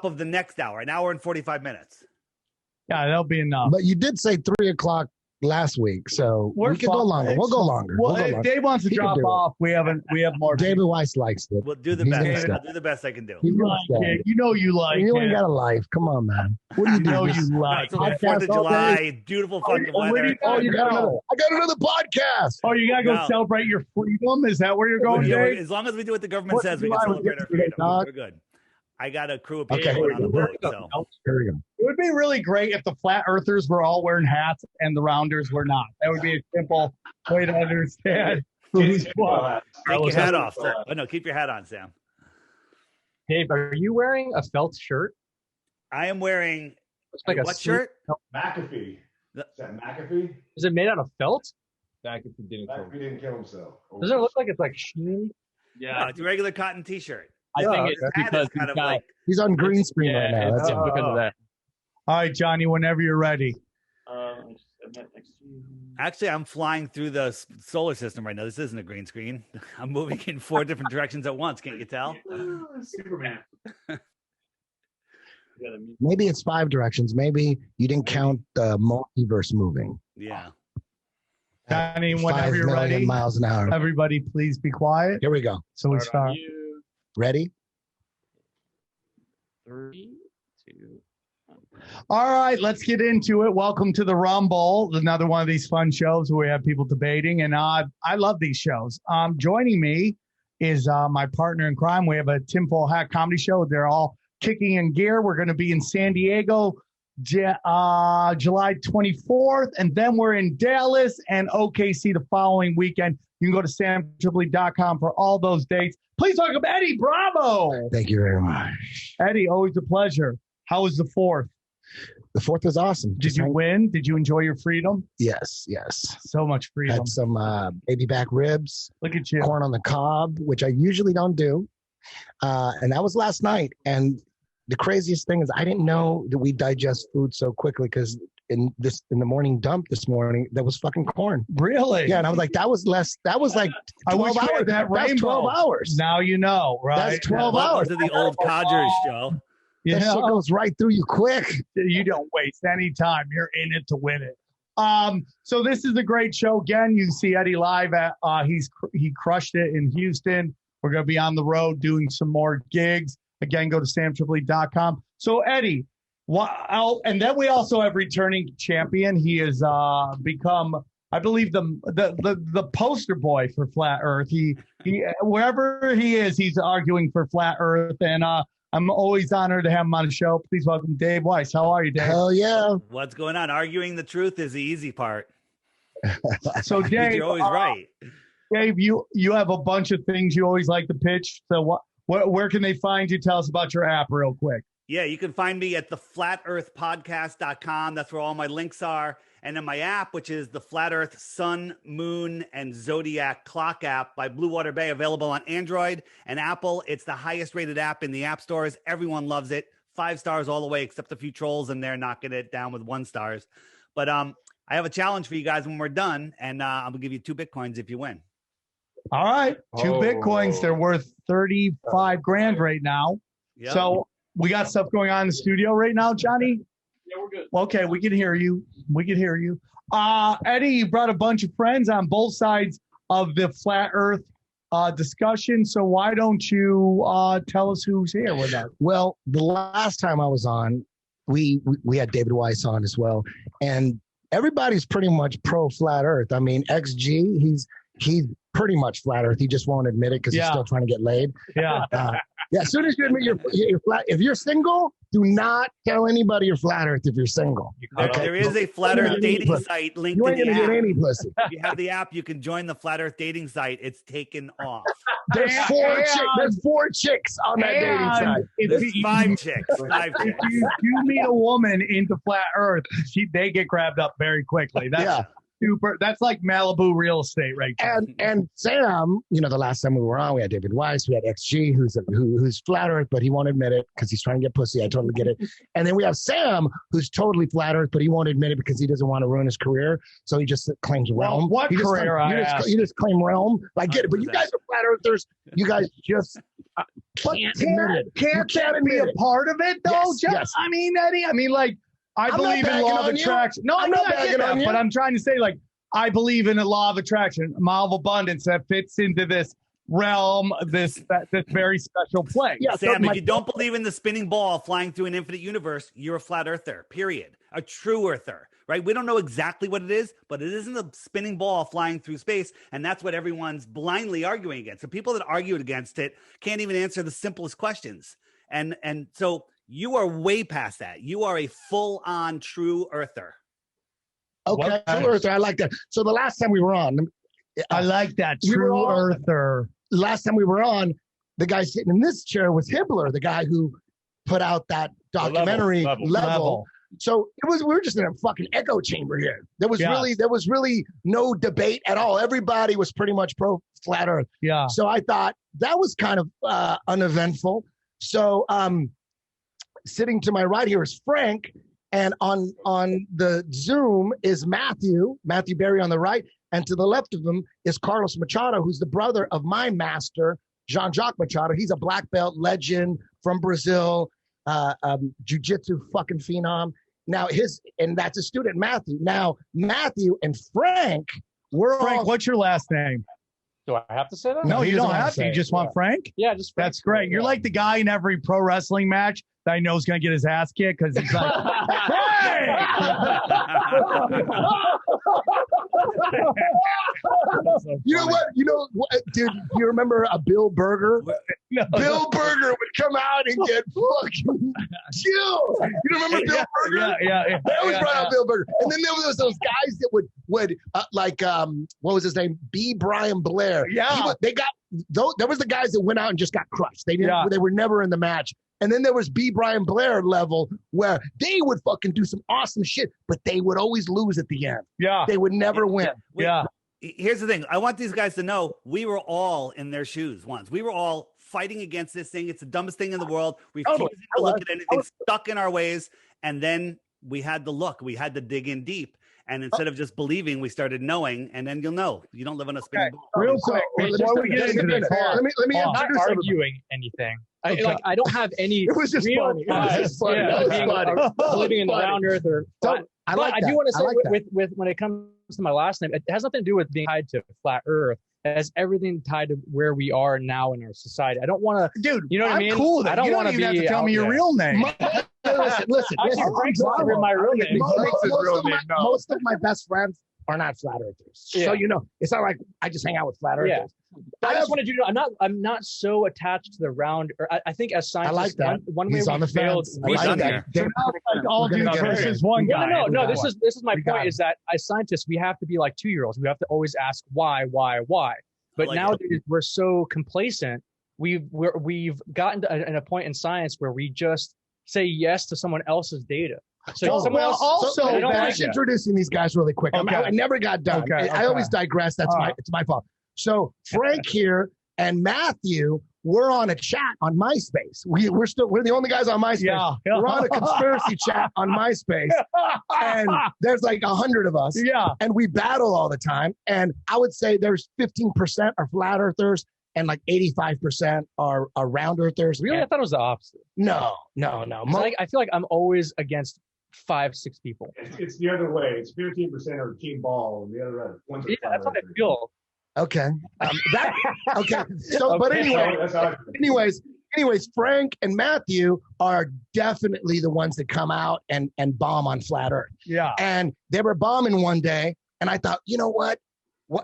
of the next hour, an hour and 45 minutes. Yeah, that'll be enough. But you did say 3 o'clock last week, so we can go longer. We'll go longer. Well, if Dave wants to drop off, we have more. David Weiss likes it. We'll do the best. I'll do the best I can do. You like it. You know you like it. You ain't got a life. Come on, man. What do you do? You like it. 4th of July, beautiful fucking weather. I got another podcast. Oh, you got to go celebrate your freedom? Is that where you're going, Dave? As long as we do what the government says, we can celebrate our freedom. We're good. I got a crew of people on the boat. So. Here we go. It would be really great if the flat earthers were all wearing hats and the rounders were not. That would be a simple way to understand. Take your hat off. Oh, no, keep your hat on, Sam. Dave, are you wearing a felt shirt? I am wearing what shirt? McAfee. Is that McAfee? Is it made out of felt? McAfee didn't kill himself. Doesn't it look like it's like sheen? Yeah, no, it's a regular cotton T-shirt. I think it's because kind of like he's on green screen right now. That's because of that. All right, Johnny, whenever you're ready. Actually, I'm flying through the solar system right now. This isn't a green screen. I'm moving in 4 different directions at once. Can't you tell? Superman. Maybe it's 5 directions. Maybe you didn't count the multiverse moving. Yeah. Johnny, whenever you're ready. 5 million miles an hour. Everybody, please be quiet. Here we go. So we start. Ready? 3, 2, 1. All right, let's get into it. Welcome to the Rumble, another one of these fun shows where we have people debating, and I love these shows. Joining me is my partner in crime. We have a Tinfoil Hat comedy show. They're all kicking in gear. We're going to be in San Diego July 24th, and then we're in Dallas and OKC the following weekend. You can go to samtripoli.com for all those dates. Please welcome Eddie Bravo. Thank you very much. Eddie, always a pleasure. How was the 4th? The 4th was awesome. Did you win? Did you enjoy your freedom? Yes. So much freedom. Had some baby back ribs. Look at you. Corn on the cob, which I usually don't do. And that was last night. And the craziest thing is I didn't know that we digest food so quickly because in the morning dump this morning, there was fucking corn. Really? Yeah, and I was like, that was like 12 hours. That's 12 hours. Now you know, right? That's 12 hours. Welcome to the old codgers show. That shit goes right through you quick. You don't waste any time. You're in it to win it. So this is a great show. Again, you can see Eddie live at he crushed it in Houston. We're going to be on the road doing some more gigs. Again, go to samtripoli.com. So Eddie, and then we also have returning champion. He has become, I believe, the poster boy for Flat Earth. He wherever he is, he's arguing for Flat Earth, and I'm always honored to have him on the show. Please welcome Dave Weiss. How are you, Dave? Hell yeah. What's going on? Arguing the truth is the easy part. So Dave, you're always right. Dave, you have a bunch of things you always like to pitch. So where can they find you? Tell us about your app real quick. Yeah, you can find me at theflatearthpodcast.com. That's where all my links are. And then my app, which is the Flat Earth Sun, Moon, and Zodiac Clock app by Blue Water Bay, available on Android and Apple. It's the highest rated app in the app stores. Everyone loves it. 5 stars all the way, except a few trolls in there knocking it down with 1 stars. But I have a challenge for you guys when we're done, and I'm going to give you 2 Bitcoins if you win. All right. 2 Bitcoins. They're worth 35 grand right now. Yep. So we got stuff going on in the studio right now, Johnny? Yeah, we're good. Okay, we can hear you. Eddie, you brought a bunch of friends on both sides of the Flat Earth discussion. So why don't you tell us who's here with us? Well, the last time I was on, we had David Weiss on as well. And everybody's pretty much pro Flat Earth. I mean, XG, he's pretty much Flat Earth. He just won't admit it because he's still trying to get laid. Yeah. Yeah, as soon as you admit you're flat, if you're single, do not tell anybody you're Flat Earth if you're single. Okay? There is a Flat Earth dating site linked you in ain't the gonna app. get any pussy. If you have the app, you can join the Flat Earth dating site. It's taken off. There's 4 chicks on that dating site. There's 5 chicks. 5 chicks. If you meet a woman into Flat Earth, they get grabbed up very quickly. That's super. That's like Malibu real estate right there. And Sam, the last time we were on, we had David Weiss, we had XG, who's Flat Earth, but he won't admit it because he's trying to get pussy. I totally get it. And then we have Sam, who's totally Flat Earth, but he won't admit it because he doesn't want to ruin his career. So he just claims realm. What career? You just claim realm. I get it. But you guys are Flat Earthers. You guys just can't admit it. Can't be a part of it, though. Yes. I mean, Eddie. I mean, like, I believe in law of attraction. No, I'm not bagging on you. But I'm trying to say, like, I believe in a law of attraction, a law of abundance that fits into this realm, this very special place. Yeah, Sam, if you don't believe in the spinning ball flying through an infinite universe, you're a flat earther, period. A true earther, right? We don't know exactly what it is, but it isn't a spinning ball flying through space, and that's what everyone's blindly arguing against. The people that argued against it can't even answer the simplest questions. And so you are way past that. You are a full-on true earther. Okay, true earther. I like that. So the last time we were on, I like that, true earther. Last time we were on, the guy sitting in this chair was Hibbler, the guy who put out that documentary Level. So we were just in a fucking echo chamber here. There was really no debate at all. Everybody was pretty much pro flat earth. Yeah. So I thought that was kind of uneventful. So sitting to my right here is Frank, and on the Zoom is Matthew Berry on the right, and to the left of him is Carlos Machado, who's the brother of my master, Jean-Jacques Machado. He's a black belt legend from Brazil, jiu-jitsu fucking phenom. Now and that's a student, Matthew. Now, Matthew and Frank, Frank, what's your last name? Do I have to say that? No, you don't have to. You just want Frank? Yeah, just Frank. That's great. You're like the guy in every pro wrestling match that I know is going to get his ass kicked because he's like, You know what, dude? You remember a Bill Burger? No, Bill Burger would come out and get fucking killed. You remember Bill Burger? Yeah. They always brought out Bill Burger. And then there was those guys that would what was his name? B. Brian Blair. Yeah. There was the guys that went out and just got crushed. They were never in the match. And then there was B. Brian Blair level where they would fucking do some awesome shit, but they would always lose at the end. Yeah. They would never win. Yeah. Here's the thing. I want these guys to know we were all in their shoes once. We were all fighting against this thing. It's the dumbest thing in the world. We refused to look at anything, stuck in our ways. And then we had to look. We had to dig in deep. And instead of just believing, we started knowing. And then you'll know. You don't live on a spinning ball. Real quick, before we get into this, let me I'm not arguing anything. I don't have any. It was just funny. Living in the round earth or. I do want to say with when it comes to my last name, it has nothing to do with being tied to flat Earth. It has everything tied to where we are now in our society. I don't want to, dude. You know what I mean? Cool. I don't want to have to tell me your real name. Listen. My real name. Most of my best friends are not flat earthers. Yeah. So it's not like I just hang out with flat earthers. Yeah. I just wanted you to know I'm not so attached to the round. I think as scientists, I like that. One way on we the failed. All dudes versus one guy. No. This is my point. Is that as scientists we have to be like 2-year-olds. We have to always ask why. But nowadays we're so complacent. We've gotten to a point in science where we just say yes to someone else's data. So introducing these guys really quick. Okay. I never got done. Okay. I always digress. It's my fault. So Frank here and Matthew, we're on a chat on MySpace. We're the only guys on MySpace. Yeah. We're on a conspiracy chat on MySpace, and there's like 100 of us. Yeah. And we battle all the time. And I would say there's 15% are flat earthers, and like 85% are round earthers. Really, I thought it was the opposite. No. I feel like I'm always against 5-6 people. It's the other way. It's 15% are team ball, and the other ones are that's how I feel. Okay. Okay. So, but anyway, anyways, Frank and Matthew are definitely the ones that come out and bomb on flat Earth. Yeah. And they were bombing one day, and I thought, you know what?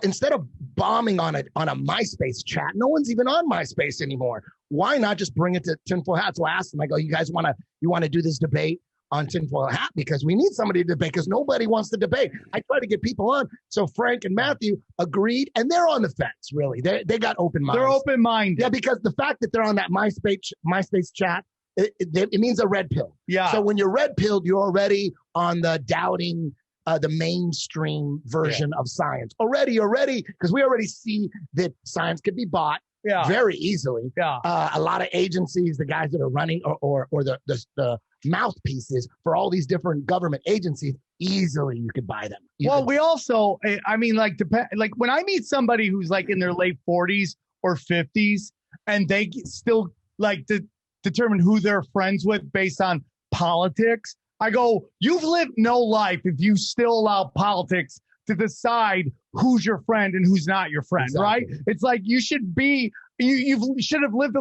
Instead of bombing on a MySpace chat, no one's even on MySpace anymore. Why not just bring it to Tinfoil Hat? So I asked them, I go, you guys want to do this debate on Tinfoil Hat, because we need somebody to debate, because nobody wants to debate. I try to get people on. So Frank and Matthew agreed, and they're on the fence, really. They got open minds. They're open-minded. Yeah, because the fact that they're on that MySpace chat, it means a red pill. Yeah. So when you're red-pilled, you're already on the doubting the mainstream version of science. Already, because we already see that science could be bought very easily. Yeah. A lot of agencies, the guys that are running or the mouthpieces for all these different government agencies, easily you could buy them. We also, I mean, like when I meet somebody who's like in their late 40s or 50s, and they still like to determine who they're friends with based on politics. I go, you've lived no life if you still allow politics to decide who's your friend and who's not your friend, right? It's like you should have lived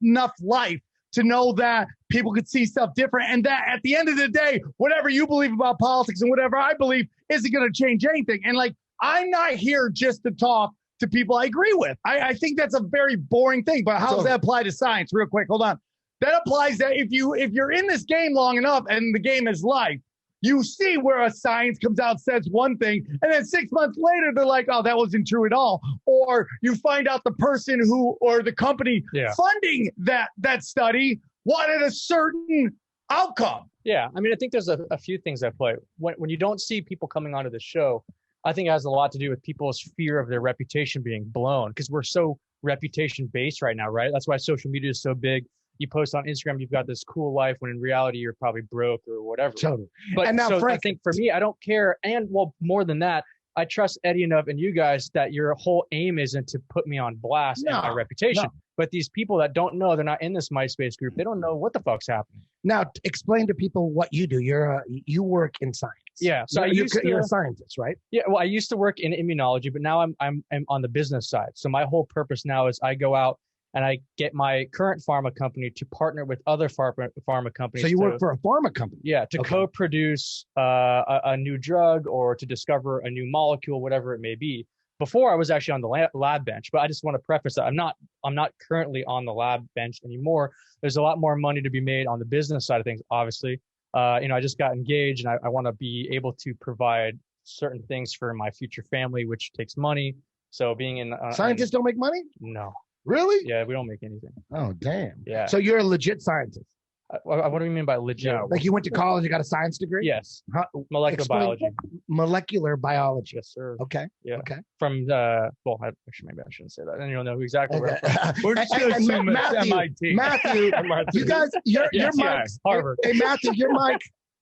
enough life to know that people could see stuff different, and that at the end of the day, whatever you believe about politics and whatever I believe isn't going to change anything. And like, I'm not here just to talk to people I agree with. I think that's a very boring thing, but how does that apply to science? Real quick, hold on. That applies that if you're in this game long enough and the game is life, you see where a science comes out, says one thing, and then 6 months later, they're like, oh, that wasn't true at all. Or you find out the person or the company funding that study wanted a certain outcome. Yeah. I mean, I think there's a few things at play. When you don't see people coming onto the show, I think it has a lot to do with people's fear of their reputation being blown, because we're so reputation based right now, right? That's why social media is so big. You post on Instagram, you've got this cool life, when in reality, you're probably broke or whatever. Totally. But and now, so Frank, I think for me, I don't care. And well, more than that, I trust Eddie enough and you guys that your whole aim isn't to put me on blast and my reputation. But these people that don't know, they're not in this MySpace group, they don't know what the fuck's happening. Now, explain to people what you do. You work in science. Yeah. So you're a scientist, right? Yeah. Well, I used to work in immunology, but now I'm on the business side. So my whole purpose now is I go out and I get my current pharma company to partner with other pharma companies. So you work for a pharma company? Yeah, to co-produce a new drug or to discover a new molecule, whatever it may be. Before I was actually on the lab bench, but I just want to preface that I'm not currently on the lab bench anymore. There's a lot more money to be made on the business side of things, obviously. I just got engaged and I want to be able to provide certain things for my future family, which takes money. So being in scientists don't make money? No. Really? Yeah, we don't make anything. Oh, damn. Yeah. So you're a legit scientist? What do you mean by legit? Like you went to college, you got a science degree? Yes. Molecular biology. Molecular biology. Yes, sir. Okay. Yeah. Okay. From actually, maybe I shouldn't say that. And you don't know who exactly where I'm from. We're just going to assume it's MIT. Matthew, you guys, your mics, Harvard. Hey, Matthew,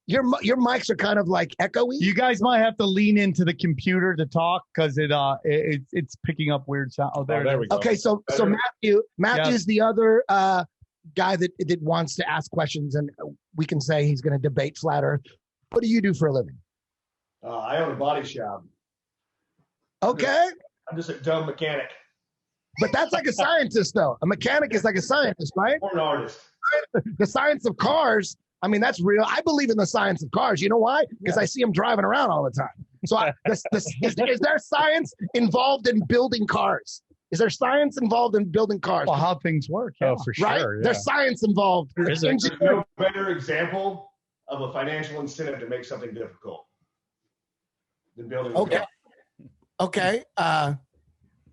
your mics are kind of like echoey. You guys might have to lean into the computer to talk because it's picking up weird sound. Oh, there we go. Okay, so Matthew's the other guy that wants to ask questions, and we can say he's going to debate flat Earth. What do you do for a living? I own a body shop. Okay. I'm just a dumb mechanic. But that's like a scientist, though. A mechanic is like a scientist, right? Or an artist. The science of cars, I mean, that's real. I believe in the science of cars. You know why? Because I see them driving around all the time. So is there science involved in building cars? Is there science involved in building cars? Well, how things work. Oh, for sure. Right? Yeah. There's science involved. There's no better example of a financial incentive to make something difficult than building a car. Okay. I'm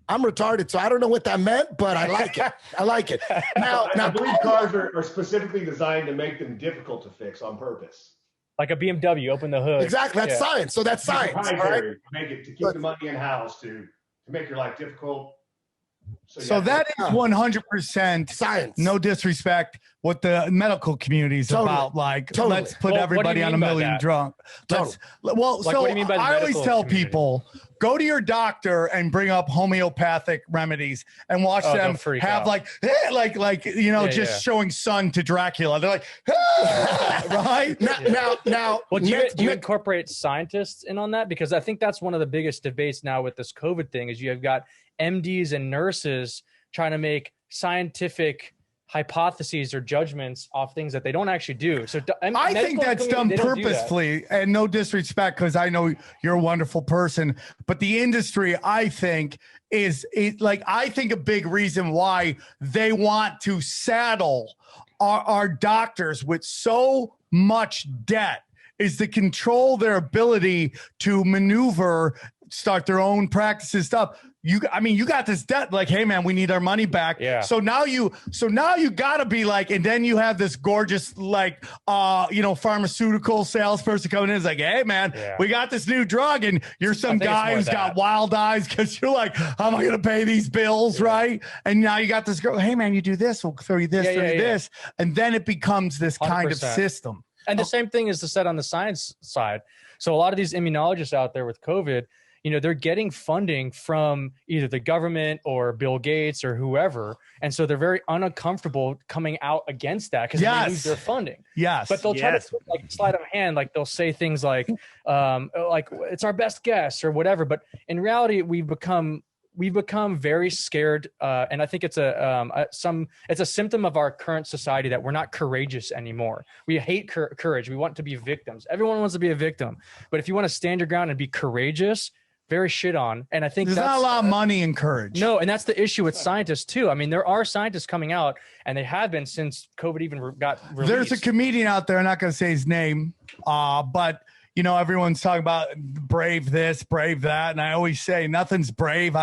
retarded, so I don't know what that meant, but I like it. I like it. Now, I believe cars are specifically designed to make them difficult to fix on purpose. Like a BMW, open the hood. Exactly. That's science. So that's science. All right? To make it, to keep the money in house, to make your life difficult. So that is 100% science. No disrespect, what the medical community is about. Like, let's put everybody on a million drunk. Well, like, so what do you mean by I always tell community? People, go to your doctor and bring up homeopathic remedies and watch them have showing sun to Dracula. They're like, right? Now, well, do you incorporate scientists in on that? Because I think that's one of the biggest debates now with this COVID thing is you have got MDs and nurses trying to make scientific hypotheses or judgments off things that they don't actually do. So I think that's done purposefully, and no disrespect, because I know you're a wonderful person, but the industry, I think, I think a big reason why they want to saddle our doctors with so much debt is to control their ability to maneuver, start their own practices, stuff. You got this debt, like, hey man, we need our money back. Yeah. So now you gotta be like, and then you have this gorgeous, like, pharmaceutical salesperson coming in. It's like, hey man, we got this new drug, and you're some guy who's got wild eyes because you're like, how am I gonna pay these bills, right? And now you got this girl, hey man, you do this, we'll throw you this, this, and then it becomes this 100%. Kind of system. And the same thing is said on the science side. So a lot of these immunologists out there with COVID, they're getting funding from either the government or Bill Gates or whoever. And so they're very uncomfortable coming out against that because they lose their funding. Yes. But they'll try to like slide of hand. Like they'll say things like it's our best guess or whatever. But in reality, we've become very scared, and I think it's a symptom of our current society that we're not courageous anymore. We hate courage. We want to be victims. Everyone wants to be a victim, but if you want to stand your ground and be courageous, very shit on. And I think there's not a lot of money in courage. No, and that's the issue with scientists too. I mean, there are scientists coming out, and they have been since COVID even got released. There's a comedian out there. I'm not going to say his name, but. Everyone's talking about brave this, brave that. And I always say nothing brave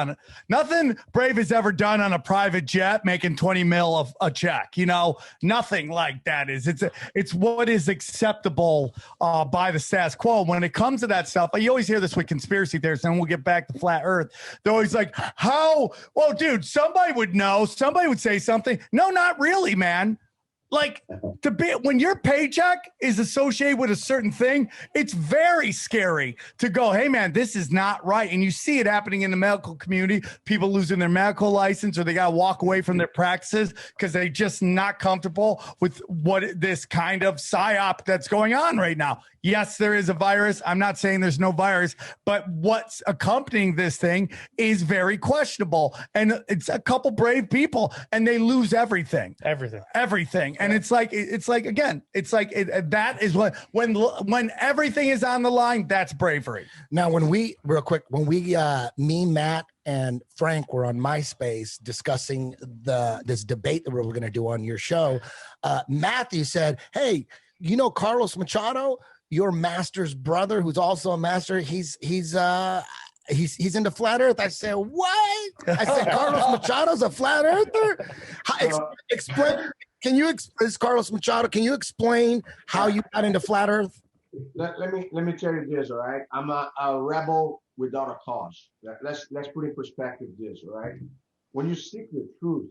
is ever done on a private jet making 20 mil a check. Nothing like that is. It's what is acceptable by the status quo. When it comes to that stuff, you always hear this with conspiracy theorists, and we'll get back to flat earth. They're always like, how? Well, dude, somebody would know. Somebody would say something. No, not really, man. Like when your paycheck is associated with a certain thing, it's very scary to go, hey man, this is not right. And you see it happening in the medical community, people losing their medical license, or they got to walk away from their practices because they're just not comfortable with this kind of psyop that's going on right now. Yes, there is a virus. I'm not saying there's no virus, but what's accompanying this thing is very questionable. And it's a couple brave people, and they lose everything. Everything. And it's like that is when everything is on the line, that's bravery. Now, me, Matt, and Frank were on MySpace discussing this debate that we were going to do on your show, Matthew said, hey, Carlos Machado, your master's brother, who's also a master, he's into flat earth. I said, what? I said, Carlos Machado's a flat earther? Explain. Carlos Machado, can you explain how you got into flat earth? Let me tell you this, all right? I'm a rebel without a cause. Let's put in perspective this, all right? When you seek the truth,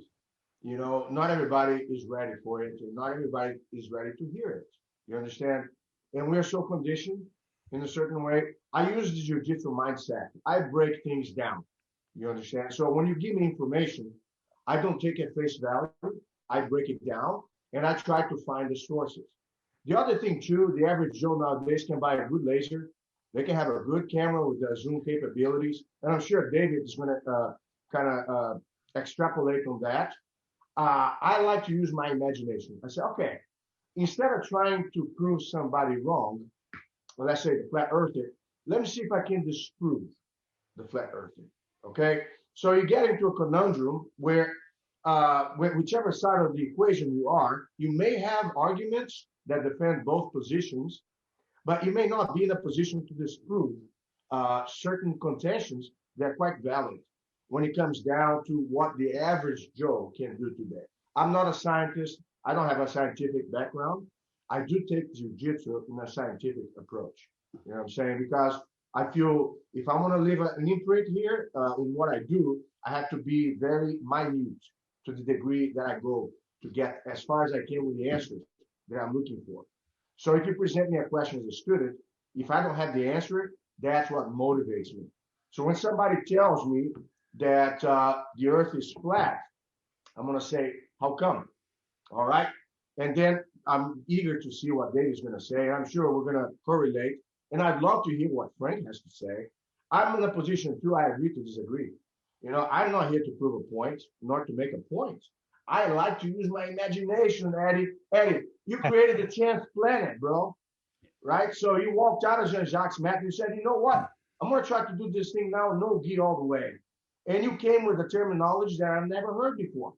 not everybody is ready for it, and not everybody is ready to hear it. You understand? And we are so conditioned in a certain way. I use the jiu-jitsu mindset. I break things down. You understand? So when you give me information, I don't take it face value. I break it down, and I try to find the sources. The other thing, too, the average Joe nowadays can buy a good laser. They can have a good camera with zoom capabilities. And I'm sure David is going to kind of extrapolate on that. I like to use my imagination. I say, okay, instead of trying to prove somebody wrong, well, let's say the flat earther, let me see if I can disprove the flat earther. Okay? So you get into a conundrum where whichever side of the equation you are, you may have arguments that defend both positions, but you may not be in a position to disprove certain contentions that are quite valid when it comes down to what the average Joe can do today. I'm not a scientist. I don't have a scientific background. I do take jiu-jitsu in a scientific approach. You know what I'm saying? Because I feel if I want to leave an imprint here in what I do, I have to be very minute to the degree that I go to get as far as I can with the answers that I'm looking for. So if you present me a question as a student, if I don't have the answer, that's what motivates me. So when somebody tells me that the earth is flat, I'm going to say, how come? All right. And then I'm eager to see what David's going to say. I'm sure we're going to correlate. And I'd love to hear what Frank has to say. I'm in a position too, I agree to disagree. I'm not here to prove a point, nor to make a point. I like to use my imagination, Eddie. Eddie, you created the 10th planet, bro. Right? So you walked out of Jean-Jacques Matthew and said, you know what? I'm going to try to do this thing now, no gi all the way. And you came with a terminology that I've never heard before.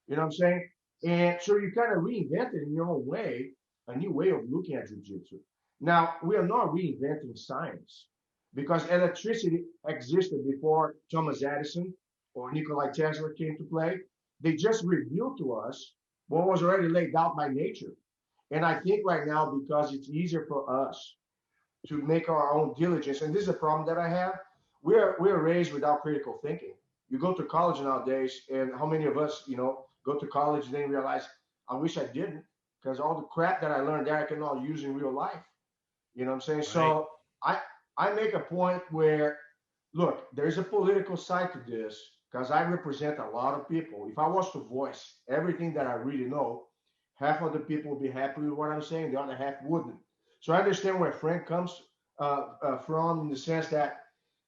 You know what I'm saying? And so you kind of reinvented in your own way, a new way of looking at jiu-jitsu. Now, we are not reinventing science because electricity existed before Thomas Edison or Nikola Tesla came to play. They just revealed to us what was already laid out by nature. And I think right now, because it's easier for us to make our own diligence, and this is a problem that I have, we're raised without critical thinking. You go to college nowadays, and how many of us, go to college and then realize, I wish I didn't, because all the crap that I learned there I can all use in real life. You know what I'm saying? Right. So I make a point where look, there's a political side to this because I represent a lot of people. If I was to voice everything that I really know, half of the people would be happy with what I'm saying, the other half wouldn't. So I understand where Frank comes from in the sense that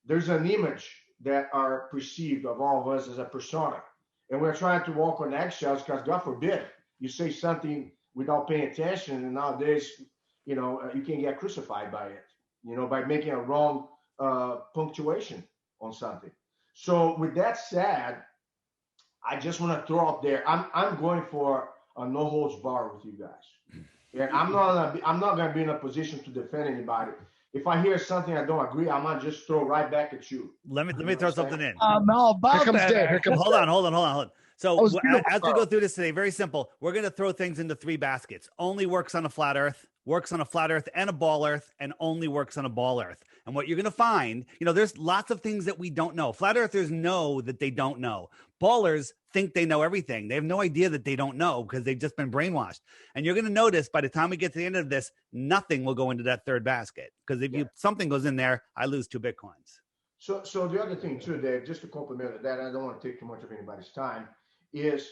there's an image that are perceived of all of us as a persona. And we're trying to walk on eggshells because, God forbid, you say something without paying attention. And nowadays, you can get crucified by it, by making a wrong punctuation on something. So with that said, I just want to throw out there, I'm going for a no holds bar with you guys. And I'm not gonna be in a position to defend anybody. If I hear something I don't agree, I might just throw right back at you. Let me throw something in. I'm all about Here comes that. Dave. Here comes Hold on. So as we go through this today, very simple. We're going to throw things into 3 baskets. Only works on a flat earth, works on a flat earth and a ball earth, and only works on a ball earth. And what you're going to find, there's lots of things that we don't know. Flat earthers know that they don't know. Ballers think they know everything. They have no idea that they don't know because they've just been brainwashed. And you're going to notice by the time we get to the end of this, nothing will go into that 3rd basket. Because if something goes in there, I lose 2 Bitcoins. So the other thing too, Dave, just to complement that, I don't want to take too much of anybody's time, is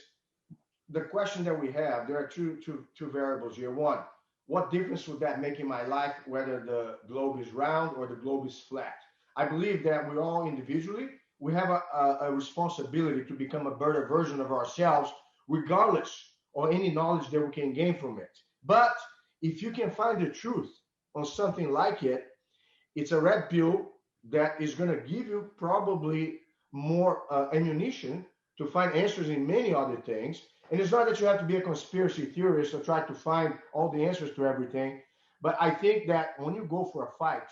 the question that we have. There are two variables here. One, what difference would that make in my life, whether the globe is round or the globe is flat? I believe that we all individually, we have a responsibility to become a better version of ourselves, regardless of any knowledge that we can gain from it. But if you can find the truth on something like it, it's a red pill that is going to give you probably more ammunition to find answers in many other things. And it's not that you have to be a conspiracy theorist or try to find all the answers to everything. But I think that when you go for a fight,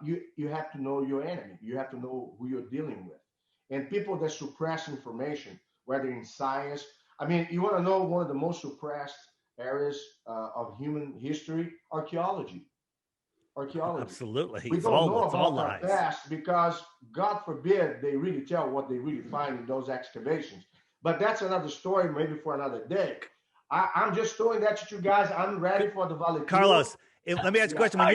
you have to know your enemy. You have to know who you're dealing with. And people that suppress information, whether in science, I mean, you want to know one of the most suppressed areas of human history? Archaeology. Absolutely. We don't know about our past because, God forbid, they really tell what they really find in those excavations. But that's another story, maybe for another day. I'm just throwing that to you guys. I'm ready for the volatility. Carlos, let me ask you a question. When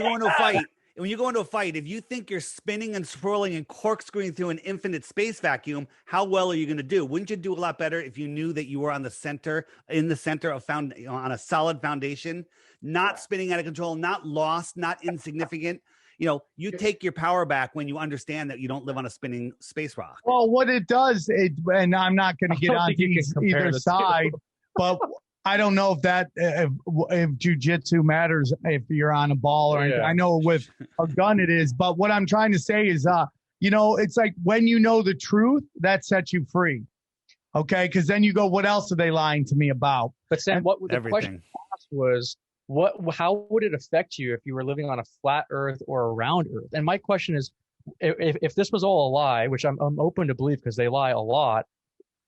you go into a fight, if you think you're spinning and swirling and corkscrewing through an infinite space vacuum, how well are you going to do? Wouldn't you do a lot better if you knew that you were in the center of on a solid foundation, not spinning out of control, not lost, not insignificant? You take your power back when you understand that you don't live on a spinning space rock. Well, what it does, and I'm not going to get on either side, but I don't know if jiu-jitsu matters if you're on a ball or anything. I know with a gun it is, but what I'm trying to say is, it's like when you know the truth, that sets you free. Okay, because then you go, what else are they lying to me about? But Sam, what the question asked was, how would it affect you if you were living on a flat Earth or a round Earth? And my question is, if this was all a lie, which I'm open to believe because they lie a lot,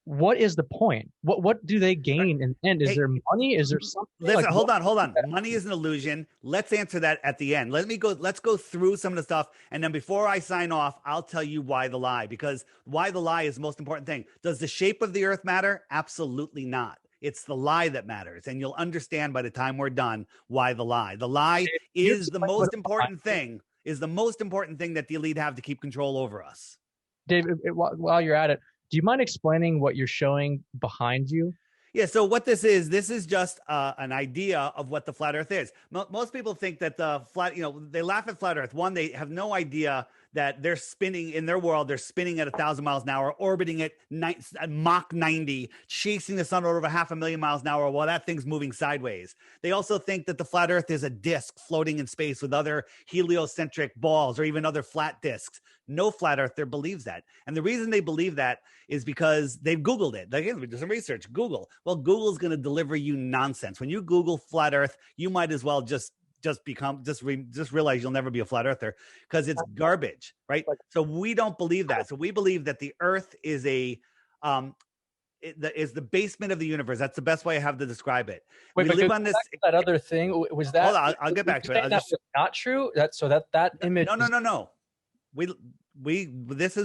what is the point? What do they gain in the end? Is there money? Is there something? Listen, hold on. Money is an illusion. Let's answer that at the end. Let's go through some of the stuff. And then before I sign off, I'll tell you why the lie, because why the lie is the most important thing. Does the shape of the earth matter? Absolutely not. It's the lie that matters. And you'll understand by the time we're done why the lie. The lie is the most important thing, that the elite have to keep control over us. Dave, while you're at it, do you mind explaining what you're showing behind you? Yeah, so what this is just an idea of what the flat earth is. Most people think that the flat, they laugh at flat earth. One, they have no idea that they're spinning in their world. They're spinning at 1,000 miles an hour, orbiting at Mach 90, chasing the sun over 500,000 miles an hour while that thing's moving sideways. They also think that the flat earth is a disk floating in space with other heliocentric balls or even other flat disks. No flat earther believes that. And the reason they believe that is because they've Googled it. Again, we did some research. Google. Well, Google's going to deliver you nonsense. When you Google flat earth, you might as well just realize you'll never be a flat earther because it's garbage, right? So we don't believe that. So we believe that the earth is is the basement of the universe. That's the best way I have to describe it. Wait, we live on this. That other thing was that. Hold on, I'll get back to it. That's not true. That image. No. This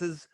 is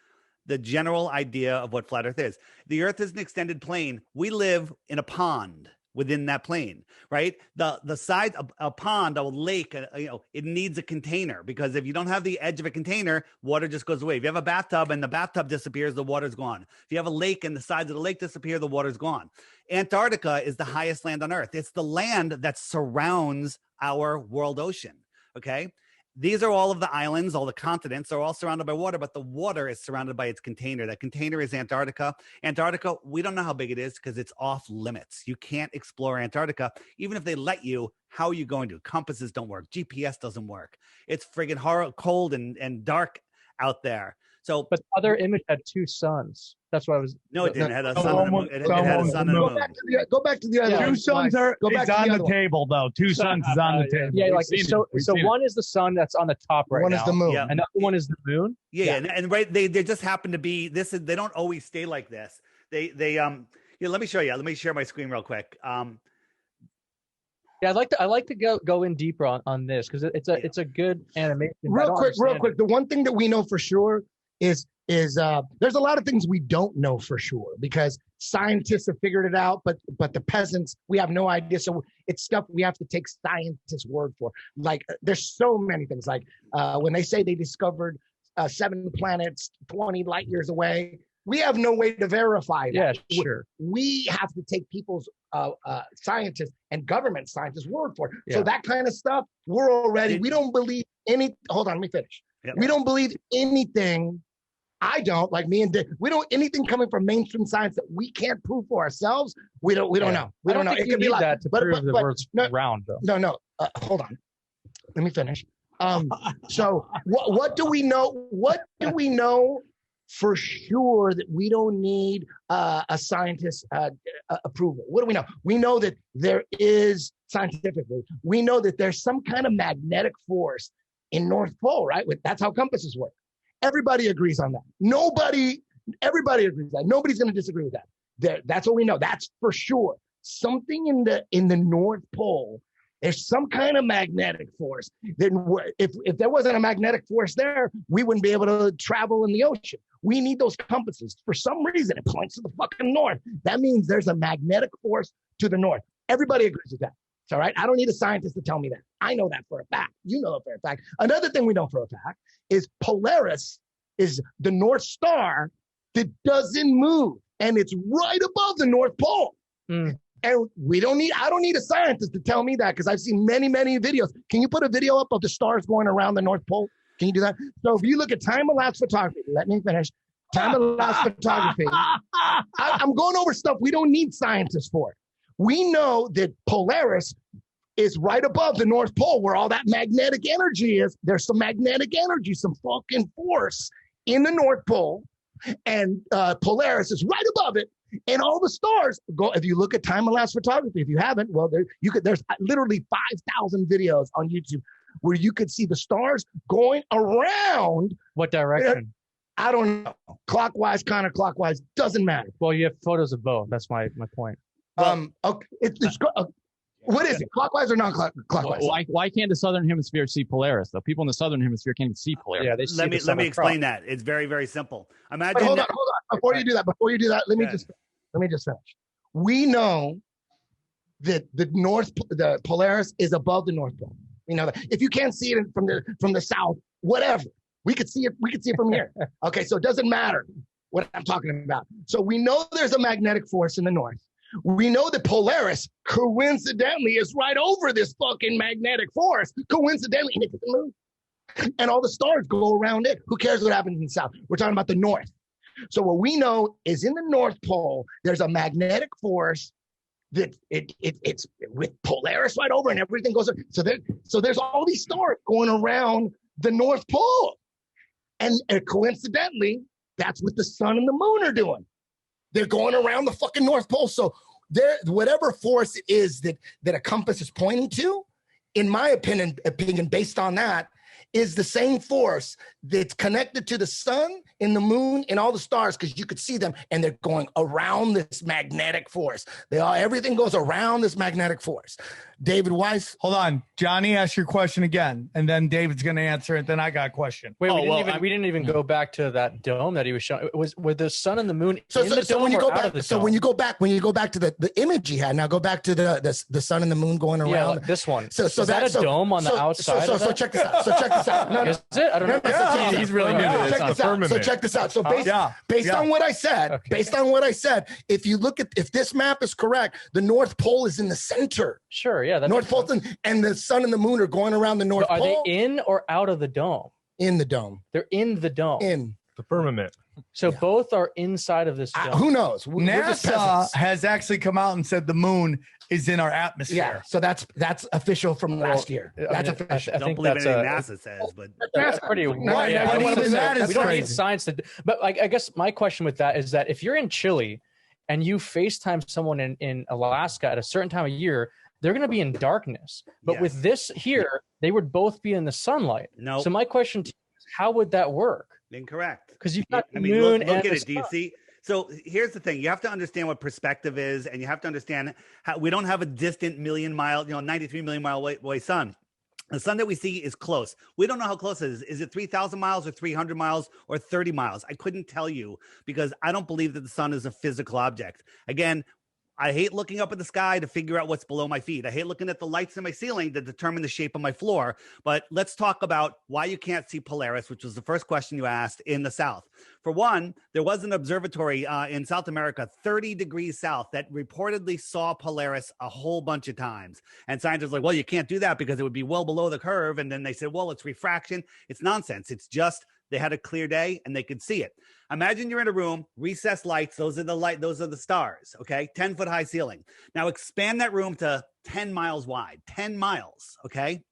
the general idea of what flat earth is. The earth is an extended plane. We live in a pond. within that plane, right? The side, a pond, a lake, it needs a container, because if you don't have the edge of a container, water just goes away. If you have a bathtub and the bathtub disappears, the water's gone. If you have a lake and the sides of the lake disappear, the water's gone. Antarctica is the highest land on Earth. It's the land that surrounds our world ocean, okay? These are all of the islands, all the continents are all surrounded by water, but the water is surrounded by its container. That container is Antarctica. Antarctica, we don't know how big it is because it's off limits. You can't explore Antarctica. Even if they let you, how are you going to? Compasses don't work. GPS doesn't work. It's friggin' cold and dark out there. So, but the other image had two suns. That's what I was. No, it didn't. It had a sun and a moon. It had a sun and a moon. Go back to the other. Two suns are on the table, though. Two suns is on the table. Yeah, like so one is the sun that's on the top right now. One is the moon. Yeah. Another one is the moon. Yeah. And right, they just happen to be this. They don't always stay like this. Let me show you. Let me share my screen real quick. Yeah, I like to go in deeper on this because it's a good animation. Real quick. The one thing that we know for sure is there's a lot of things we don't know for sure because scientists have figured it out, but the peasants, we have no idea. So it's stuff we have to take scientists' word for. Like there's so many things. Like when they say they discovered 7 planets 20 light years away, we have no way to verify that. Yeah, sure. We have to take people's scientists and government scientists' word for it. Yeah. So that kind of stuff, we don't believe any. Hold on, let me finish. Yep. We don't believe anything. I don't, like me and Dick. We don't anything coming from mainstream science that we can't prove for ourselves. We don't know. We don't know. It could be like that to prove the world's round, though. No. Hold on. Let me finish. So what do we know? What do we know for sure that we don't need a scientist's approval? What do we know? We know that there is scientifically. We know that there's some kind of magnetic force in North Pole, right? That's how compasses work. Everybody agrees on that. Everybody agrees that. Nobody's going to disagree with that. That's what we know. That's for sure. Something in the North Pole, there's some kind of magnetic force. Then if there wasn't a magnetic force there, we wouldn't be able to travel in the ocean. We need those compasses. For some reason, it points to the fucking north. That means there's a magnetic force to the north. Everybody agrees with that. All right. I don't need a scientist to tell me that. I know that for a fact. You know that for a fact. Another thing we know for a fact is Polaris is the North Star that doesn't move. And it's right above the North Pole. And I don't need a scientist to tell me that because I've seen many, many videos. Can you put a video up of the stars going around the North Pole? Can you do that? So if you look at time-elapse photography, let me finish. Time-elapse photography. I'm going over stuff we don't need scientists for. We know that Polaris is right above the North Pole where all that magnetic energy is. There's some magnetic energy, some fucking force in the North Pole. And Polaris is right above it. And all the stars go. If you look at time-elapse photography, if you haven't, well, there's literally 5,000 videos on YouTube where you could see the stars going around. What direction? I don't know. Clockwise, counterclockwise, doesn't matter. Well, you have photos of both. That's my point. Okay. What is it? Clockwise or non-clockwise? Why can't the southern hemisphere see Polaris? Though people in the southern hemisphere can't see Polaris. Yeah, they see let me explain that. It's very, very simple. Imagine. Wait, hold on. Before you do that, let me just finish. We know that the Polaris is above the North Pole. We know that. If you can't see it from the south, whatever, we could see it. We could see it from here. Okay, so it doesn't matter what I'm talking about. So we know there's a magnetic force in the north. We know that Polaris, coincidentally, is right over this fucking magnetic force. Coincidentally, and it doesn't move. And all the stars go around it. Who cares what happens in the south? We're talking about the north. So what we know is in the North Pole, there's a magnetic force that it's with Polaris right over and everything goes. So there's all these stars going around the North Pole. And coincidentally, that's what the sun and the moon are doing. They're going around the fucking North Pole. So whatever force it is that a compass is pointing to, in my opinion, based on that, is the same force that's connected to the sun and the moon and all the stars, because you could see them and they're going around this magnetic force. Everything goes around this magnetic force. David Weiss. Hold on, Johnny, ask your question again, and then David's going to answer it. Then I got a question. Wait, we didn't even go back to that dome that he was showing. Were the sun and the moon so, in the dome when you or go out back, of the so dome? when you go back to the image he had, now go back to the sun and the moon going around. Yeah, this one. So is that a dome on the outside? So check this out. No, is it? I don't know. Yeah, he's really new to this on firmament. So check this out. So based on what I said, if this map is correct, the North Pole is in the center. Sure, yeah. North Pole, and the sun and the moon are going around the North Pole. Are they in or out of the dome? In the dome. They're in the dome. In the firmament. So both are inside of this dome. Who knows? NASA has actually come out and said the moon is in our atmosphere. Yeah, so that's official from last year. That's official. I don't think believe that's anything NASA says, but that's pretty. No, that is we don't crazy. need science to. But I guess my question with that is that if you're in Chile and you FaceTime someone in Alaska at a certain time of year, they're going to be in darkness. But Yes. with this here, they would both be in the sunlight. No. So my question to you is, how would that work? Incorrect. Because you've got the I mean, moon look and at the it. Do you sun. see? So here's the thing: you have to understand what perspective is, and you have to understand how we don't have a distant 93 million mile away sun. The sun that we see is close. We don't know how close it is. Is it 3,000 miles or 300 miles or 30 miles? I couldn't tell you because I don't believe that the sun is a physical object. Again, I hate looking up at the sky to figure out what's below my feet. I hate looking at the lights in my ceiling to determine the shape of my floor. But let's talk about why you can't see Polaris, which was the first question you asked, in the south. For one, there was an observatory in South America, 30 degrees south, that reportedly saw Polaris a whole bunch of times. And scientists were like, well, you can't do that because it would be well below the curve. And then they said, well, it's refraction. It's nonsense. It's just they had a clear day and they could see it. Imagine you're in a room, recessed lights. Those are the stars. Okay. 10-foot high ceiling. Now expand that room to 10 miles wide, 10 miles. Okay.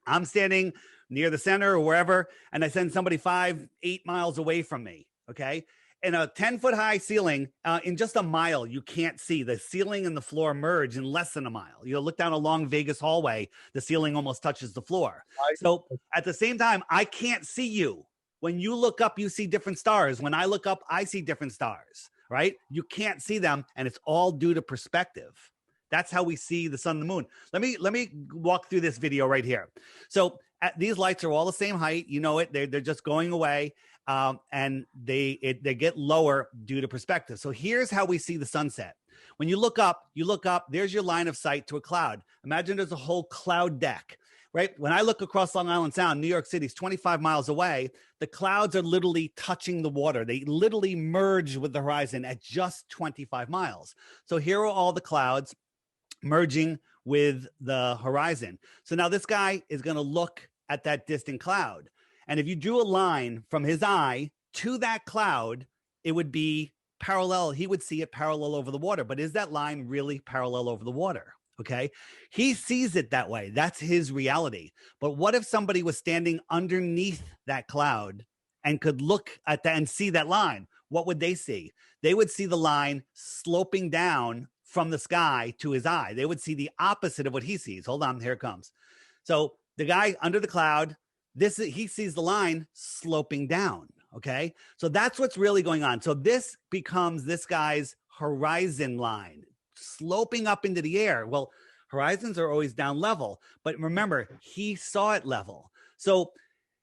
I'm standing near the center or wherever, and I send somebody 5-8 miles away from me. Okay. In a 10-foot high ceiling, in just a mile, you can't see. The ceiling and the floor merge in less than a mile. You look down a long Vegas hallway, the ceiling almost touches the floor. So at the same time, I can't see you. When you look up, you see different stars. When I look up, I see different stars, right? You can't see them, and it's all due to perspective. That's how we see the sun and the moon. Let me walk through this video right here. So these lights are all the same height. You know it. They're just going away, and they get lower due to perspective. So here's how we see the sunset. When you look up, there's your line of sight to a cloud. Imagine there's a whole cloud deck. Right? When I look across Long Island Sound, New York City is 25 miles away. The clouds are literally touching the water. They literally merge with the horizon at just 25 miles. So here are all the clouds merging with the horizon. So now this guy is going to look at that distant cloud. And if you drew a line from his eye to that cloud, it would be parallel. He would see it parallel over the water. But is that line really parallel over the water? Okay. He sees it that way. That's his reality. But what if somebody was standing underneath that cloud and could look at that and see that line? What would they see? They would see the line sloping down from the sky to his eye. They would see the opposite of what he sees. Hold on. Here it comes. So the guy under the cloud, he sees the line sloping down. Okay. So that's what's really going on. So this becomes this guy's horizon line, sloping up into the air. Well, horizons are always down level, but remember, he saw it level. So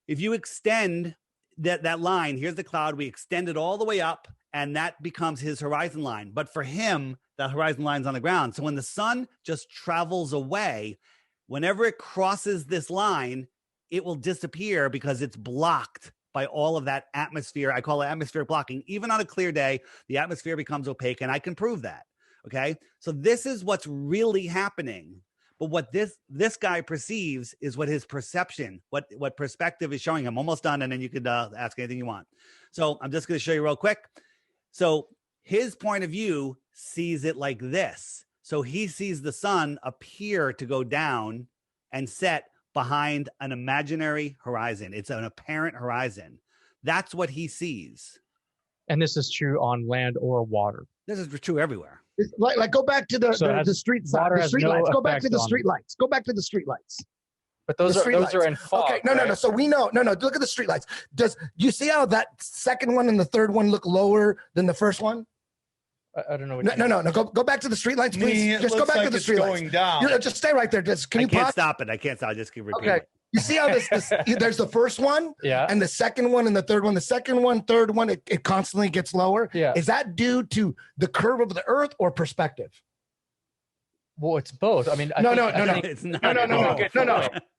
if you extend that line, here's the cloud, we extend it all the way up, and that becomes his horizon line. But for him, the horizon line's on the ground. So when the sun just travels away, whenever it crosses this line, it will disappear because it's blocked by all of that atmosphere. I call it atmospheric blocking. Even on a clear day, the atmosphere becomes opaque, and I can prove that. Okay. So this is what's really happening. But what this guy perceives is what his perception, what perspective is showing him. Almost done. And then you could ask anything you want. So I'm just going to show you real quick. So his point of view sees it like this. So he sees the sun appear to go down and set behind an imaginary horizon. It's an apparent horizon. That's what he sees. And this is true on land or water. This is true everywhere. It's like go back to the street lights. Go back to the street lights. Go back to the street lights. But those are in fog. Okay, no. So we know. No. Look at the street lights. Do you see how that second one and the third one look lower than the first one? I don't know. What No. Go back to the street lights, please. Just go back to the street lights. Going down. Just stay right there. Can you can't stop it. I can't stop. I just keep repeating. Okay. You see how this there's the first one, and the second one, and the third one. The second one, third one, it constantly gets lower. Yeah. Is that due to the curve of the Earth or perspective? Well, it's both. I mean, no. It's not.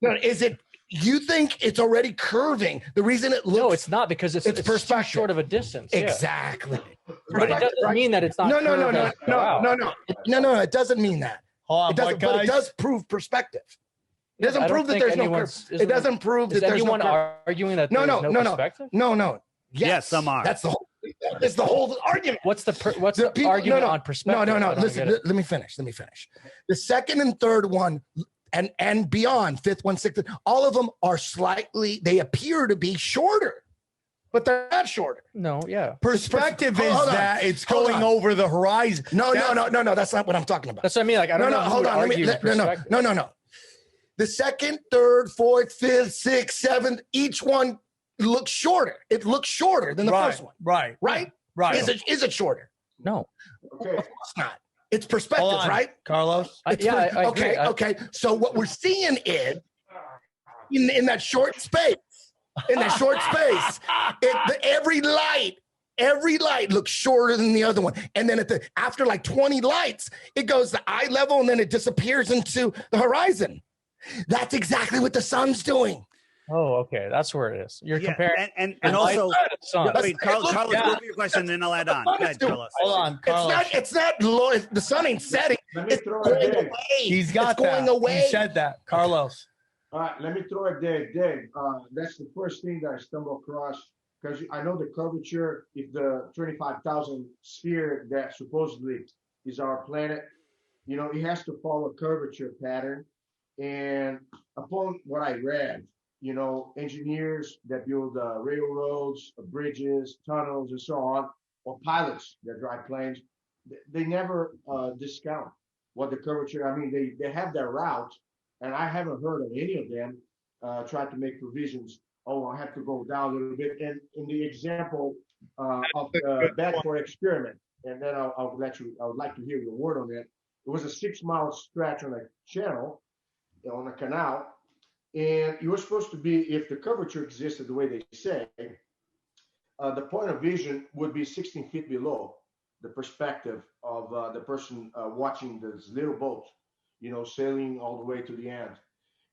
No. Is it? You think it's already curving? The reason it looks no, it's not because it's too short of a distance. Exactly. But it doesn't mean that it's not. No. It doesn't mean that. Hold on, it doesn't, but it does prove perspective. It doesn't prove that there's no curve. It doesn't prove that there's no curve. Arguing that there's no perspective? No. Yes, some are. That's the whole. That's the whole argument. What's the argument on perspective? No. Listen, let me finish. The second and third one, and beyond, fifth one, sixth, all of them are slightly. They appear to be shorter, but they're not shorter. No, yeah. Perspective is that it's going over the horizon. No. That's not what I'm talking about. That's what I mean. Like I don't know. Hold on. No. The second, third, fourth, fifth, sixth, seventh, each one looks shorter. It looks shorter than the first one. Right. Is it shorter? No. Okay. Of course not. It's perspective, right? Carlos? Okay. So what we're seeing is in that short space, every light looks shorter than the other one. And then after like 20 lights, it goes to eye level and then it disappears into the horizon. That's exactly what the sun's doing. Oh, okay. That's where it is. You're comparing. And also, wait, Carlos, go for your question, and then I'll add on. Go ahead, Carlos. Hold on, Carlos. It's not low. The sun ain't setting. It's going away. He's got that. Going away. He said that, Carlos. All right, let me throw it there. Dave, that's the first thing that I stumbled across because I know the curvature, if the 25,000 sphere that supposedly is our planet, it has to follow a curvature pattern. And upon what I read, engineers that build railroads, bridges, tunnels, and so on, or pilots that drive planes, they never discount what the curvature. I mean, they have their route, and I haven't heard of any of them try to make provisions. Oh, I have to go down a little bit. And in the example of the Bedford experiment, and then I would like to hear your word on it. It was a 6-mile stretch on a channel, on a canal. And you were supposed to be, if the curvature existed the way they say, the point of vision would be 16 feet below the perspective of the person watching this little boat, sailing all the way to the end.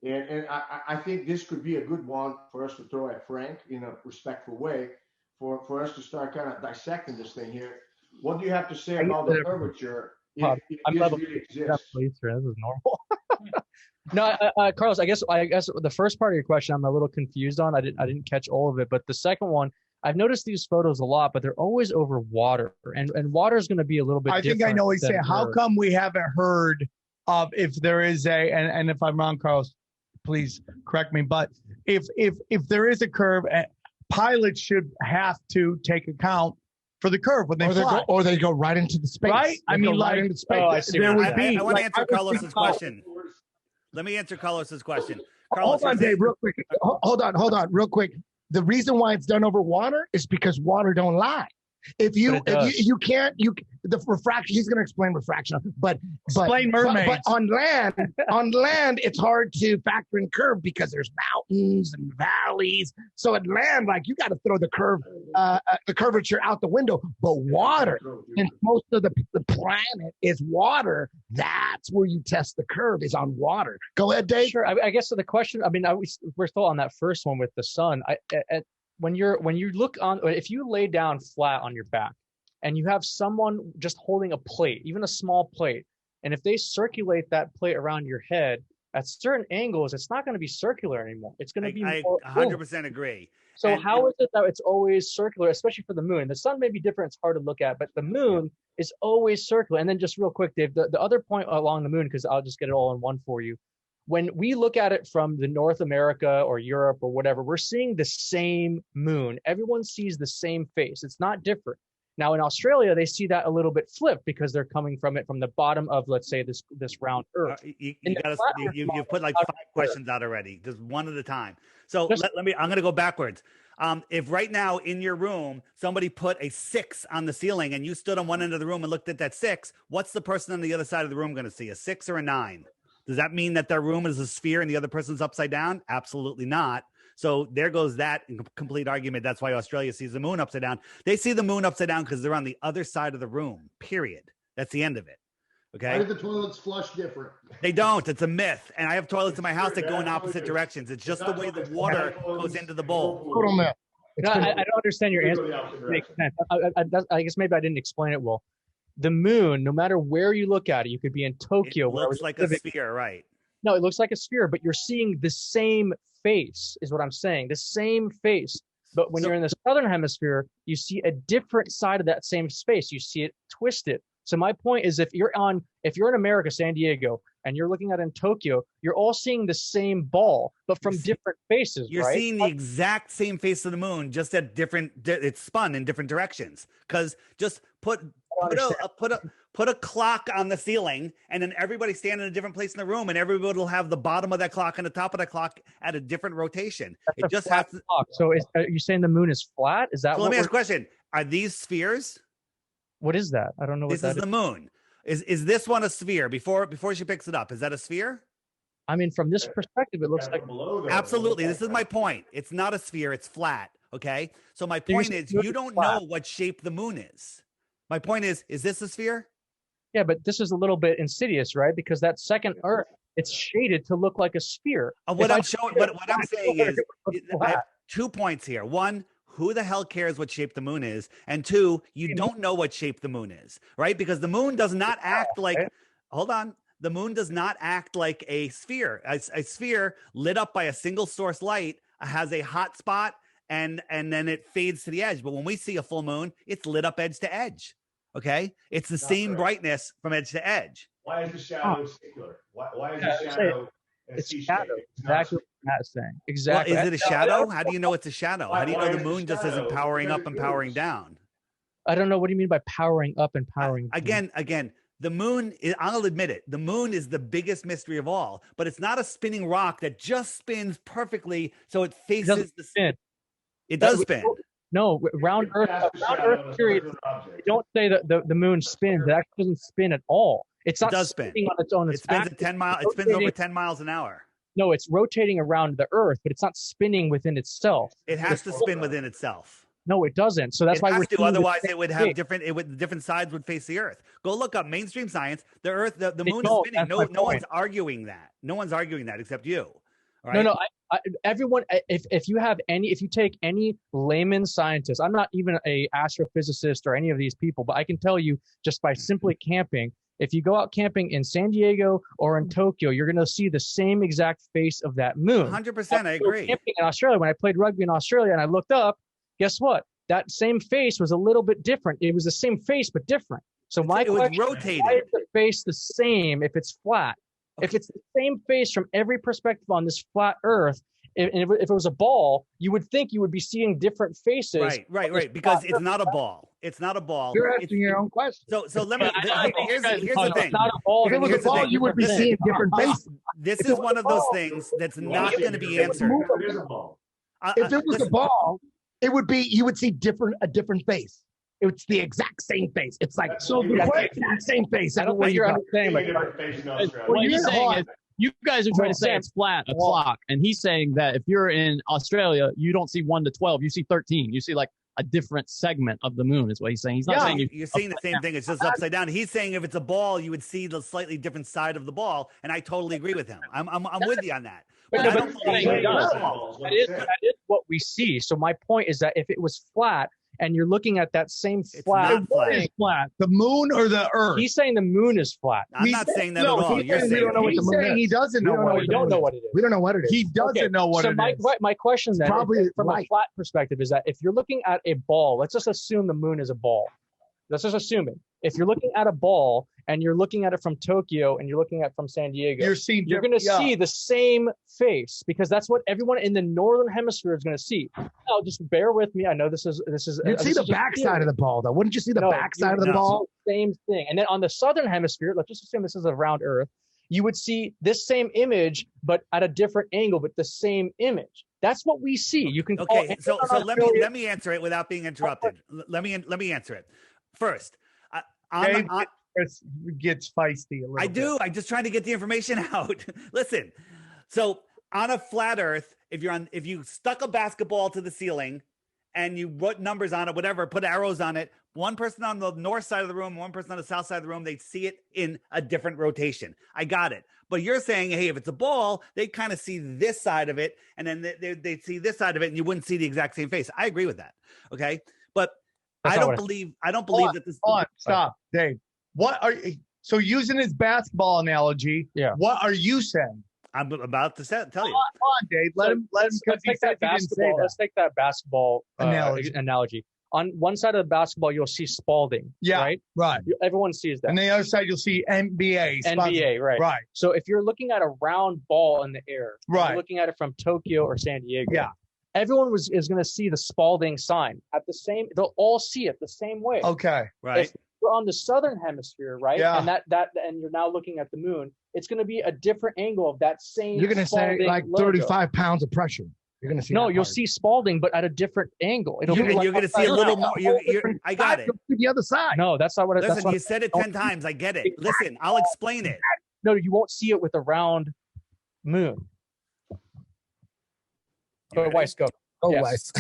And I think this could be a good one for us to throw at Frank in a respectful way for us to start kind of dissecting this thing here. What do you have to say about the curvature? If this really exists? Please, this is normal. No, Carlos, I guess the first part of your question I'm a little confused on. I didn't catch all of it, but the second one, I've noticed these photos a lot, but they're always over water, and water is going to be a little bit. I think I know what he's saying. How come we haven't heard of if there is and if I'm wrong, Carlos, please correct me. But if there is a curve, pilots should have to take account for the curve when they fly, or they go right into the space. Right? I mean, right into space. Oh, I see. There would be. I want to answer Carlos's question. Let me answer Carlos's question. Carlos, hold on, Dave, real quick. Hold on, real quick. The reason why it's done over water is because water don't lie. If you can't the refraction, he's going to explain refraction, but explain mermaids. But on land, it's hard to factor in curve because there's mountains and valleys. So at land, like you got to throw the curvature out the window. But water, and most of the planet is water. That's where you test the curve is on water. Go ahead, Dave. Sure. I guess so. The question. I mean, we're still on that first one with the sun. When you look on, if you lay down flat on your back and you have someone just holding a plate, even a small plate, and if they circulate that plate around your head at certain angles, it's not going to be circular anymore. It's going to be I 100% agree. So how is it that it's always circular, especially for the moon? The sun may be different. It's hard to look at, but the moon is always circular. And then just real quick, Dave, the other point along the moon, because I'll just get it all in one for you. When we look at it from the North America or Europe or whatever, we're seeing the same moon. Everyone sees the same face. It's not different. Now in Australia, they see that a little bit flipped because they're coming from it from the bottom of, let's say, this round Earth. You've put like 5 questions out already, just one at a time. So let me. I'm going to go backwards. If right now in your room, somebody put a 6 on the ceiling and you stood on one end of the room and looked at that 6, what's the person on the other side of the room going to see? A 6 or a 9? Does that mean that their room is a sphere and the other person's upside down? Absolutely not. So there goes that complete argument. That's why Australia sees the moon upside down. They see the moon upside down because they're on the other side of the room, period. That's the end of it. Okay. Why do the toilets flush different? They don't. It's a myth. And I have toilets in my house that go in opposite directions. It's just the way the water goes into the bowl. Total myth. No, I don't understand your answer. Makes sense. I guess maybe I didn't explain it well. The moon, no matter where you look at it, you could be in Tokyo. It looks like a sphere, right? No, it looks like a sphere, but you're seeing the same face, is what I'm saying. The same face. But when you're in the southern hemisphere, you see a different side of that same space. You see it twisted. So my point is, if you're in America, San Diego, and you're looking at it in Tokyo, you're all seeing the same ball, but from different faces. You're seeing the exact same face of the moon, just at different. It's spun in different directions. Because just put a clock on the ceiling, and then everybody stand in a different place in the room, and everybody will have the bottom of that clock and the top of that clock at a different rotation. It just has to. Clock. So are you saying the moon is flat? Is that? So let me ask a question: are these spheres? What is that? I don't know what this is. The moon. Is this one a sphere? Before she picks it up, is that a sphere? I mean, from this perspective, it looks like absolutely. This is my point. It's not a sphere. It's flat. Okay. So my point is, you don't know what shape the moon is. My point is this a sphere? Yeah, but this is a little bit insidious, right? Because that second Earth, it's shaded to look like a sphere. What I'm saying is, I have 2 points here. One, who the hell cares what shape the moon is? And two, you don't know what shape the moon is, right? Because the moon does not act like, hold on. The moon does not act like a sphere. A sphere lit up by a single source light has a hot spot and then it fades to the edge. But when we see a full moon, it's lit up edge to edge. Okay. It's the same brightness from edge to edge. Why is the shadow circular? Why is the shadow? It's shadow. Exactly what Matt's saying. Exactly. Well, is it a shadow? How do you know it's a shadow? How do you know the moon just isn't powering up and powering down? I don't know. What do you mean by powering up and powering down? Again, the moon, I'll admit it, the moon is the biggest mystery of all, but it's not a spinning rock that just spins perfectly so it faces the spin. It does spin. No, round Earth period. You don't say that the moon spins. It actually doesn't spin at all. It's not spinning on its own. It spins at 10 miles. It spins over 10 miles an hour. No, it's rotating around the Earth, but it's not spinning within itself. It has to spin within itself. No, it doesn't. So that's why we're otherwise it would have different sides would face the Earth. Go look up mainstream science. The Earth, the moon is spinning. No one's arguing that. No one's arguing that except you. Right? No. Everyone, if you take any layman scientist, I'm not even a astrophysicist or any of these people, but I can tell you just by simply camping, if you go out camping in San Diego or in Tokyo, you're going to see the same exact face of that moon. 100%, I agree. Camping in Australia, when I played rugby in Australia and I looked up, guess what? That same face was a little bit different. It was the same face, but different. So my question is, why is the face the same if it's flat? Okay. If it's the same face from every perspective on this flat Earth, and if it was a ball, you would think you would be seeing different faces. Right. Because it's not a ball. It's not a ball. You're asking your own question. So let me. Here's the thing. If it was a ball, you would be seeing different faces. This is one of those things that's not going to be answered. If it was a ball, it would be. You would see a different face. It's the exact same face. It's like the exact same face. I don't think you're understanding. What you're saying is, you guys are trying to say it's flat, a clock, and he's saying that if you're in Australia, you don't see 1 to 12, you see 13. You see like a different segment of the moon is what he's saying. He's not saying you're seeing the same thing. It's just upside down. He's saying if it's a ball, you would see the slightly different side of the ball, and I totally agree with him. I'm with you on that. That is what we see. So my point is that if it was flat, and you're looking at that same flat. What is flat? The moon or the Earth? He's saying the moon is flat. I'm not saying that at all. You're saying we don't know what the moon is. He doesn't know what it is. We don't know what it is. We don't know what it is. He doesn't know what it is. So my question then, from a flat perspective, is that if you're looking at a ball, let's just assume the moon is a ball. Let's just assume it. If you're looking at a ball and you're looking at it from Tokyo and you're looking at it from San Diego, you're going to see the same face because that's what everyone in the northern hemisphere is going to see. Now, just bear with me. I know this is. You'd see the backside of the ball, though. Wouldn't you see the backside of the ball? Same thing. And then on the southern hemisphere, let's just assume this is a round Earth. you would see this same image, but at a different angle, but the same image. That's what we see. You can call so let me answer it without being interrupted. Let me answer it first. Dave gets feisty a little I do. I'm just trying to get the information out. Listen, so on a flat Earth, if you stuck a basketball to the ceiling and you wrote numbers on it, whatever, put arrows on it, one person on the north side of the room, one person on the south side of the room, they'd see it in a different rotation. I got it. But you're saying, hey, if it's a ball, they kind of see this side of it, and then they'd see this side of it, and you wouldn't see the exact same face. I agree with that. Okay. But I don't believe that this. Stop, Dave. What are you, so using his basketball analogy? Yeah. What are you saying? I'm about to tell you. Hold on, Dave. Let him. Let's take that basketball analogy. On one side of the basketball, you'll see Spalding. Yeah, right. Everyone sees that. And the other side, you'll see NBA. NBA, right. Right. So if you're looking at a round ball in the air, right, you're looking at it from Tokyo or San Diego. Yeah. Everyone is going to see the Spalding sign at the same. They'll all see it the same way. Okay. Right. If you're on the southern hemisphere, right? Yeah. And and you're now looking at the moon. It's going to be a different angle of that same. You're going to say like 35 pounds of pressure. You're going to see. No, you'll see Spalding, but at a different angle. You're going to see a little more. I got it. The other side. No, that's not what. Listen, you said it 10 times. I get it. Listen, I'll explain it. No, you won't see it with a round moon. Go, Weiss, go. Oh, yes. Weiss.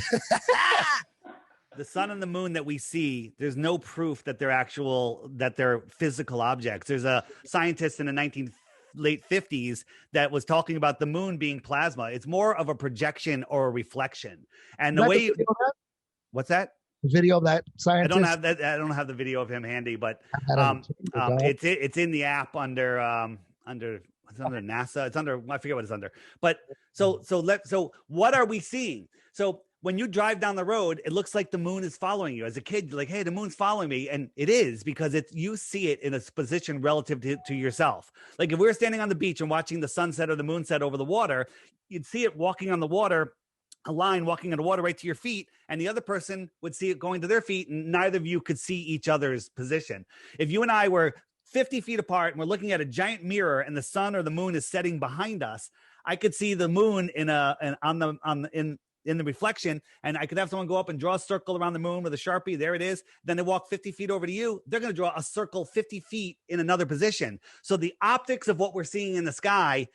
The sun and the moon that we see, there's no proof that they're physical objects. There's a scientist in the late 50s that was talking about the moon being plasma. It's more of a projection or a reflection. And what's that? The video of that scientist? I don't have the video of him handy, but it's in the app under it's under NASA. It's under, I forget what it's under. But so what are we seeing? So when you drive down the road, it looks like the moon is following you. As a kid, you're like, hey, the moon's following me. And it is, because you see it in a position relative to yourself. Like if we were standing on the beach and watching the sunset or the moonset over the water, you'd see it walking on the water, a line walking on the water right to your feet, and the other person would see it going to their feet, and neither of you could see each other's position. If you and I were 50 feet apart and we're looking at a giant mirror and the sun or the moon is setting behind us, I could see the moon in the reflection, and I could have someone go up and draw a circle around the moon with a Sharpie. There it is. Then they walk 50 feet over to you. They're going to draw a circle 50 feet in another position. So the optics of what we're seeing in the sky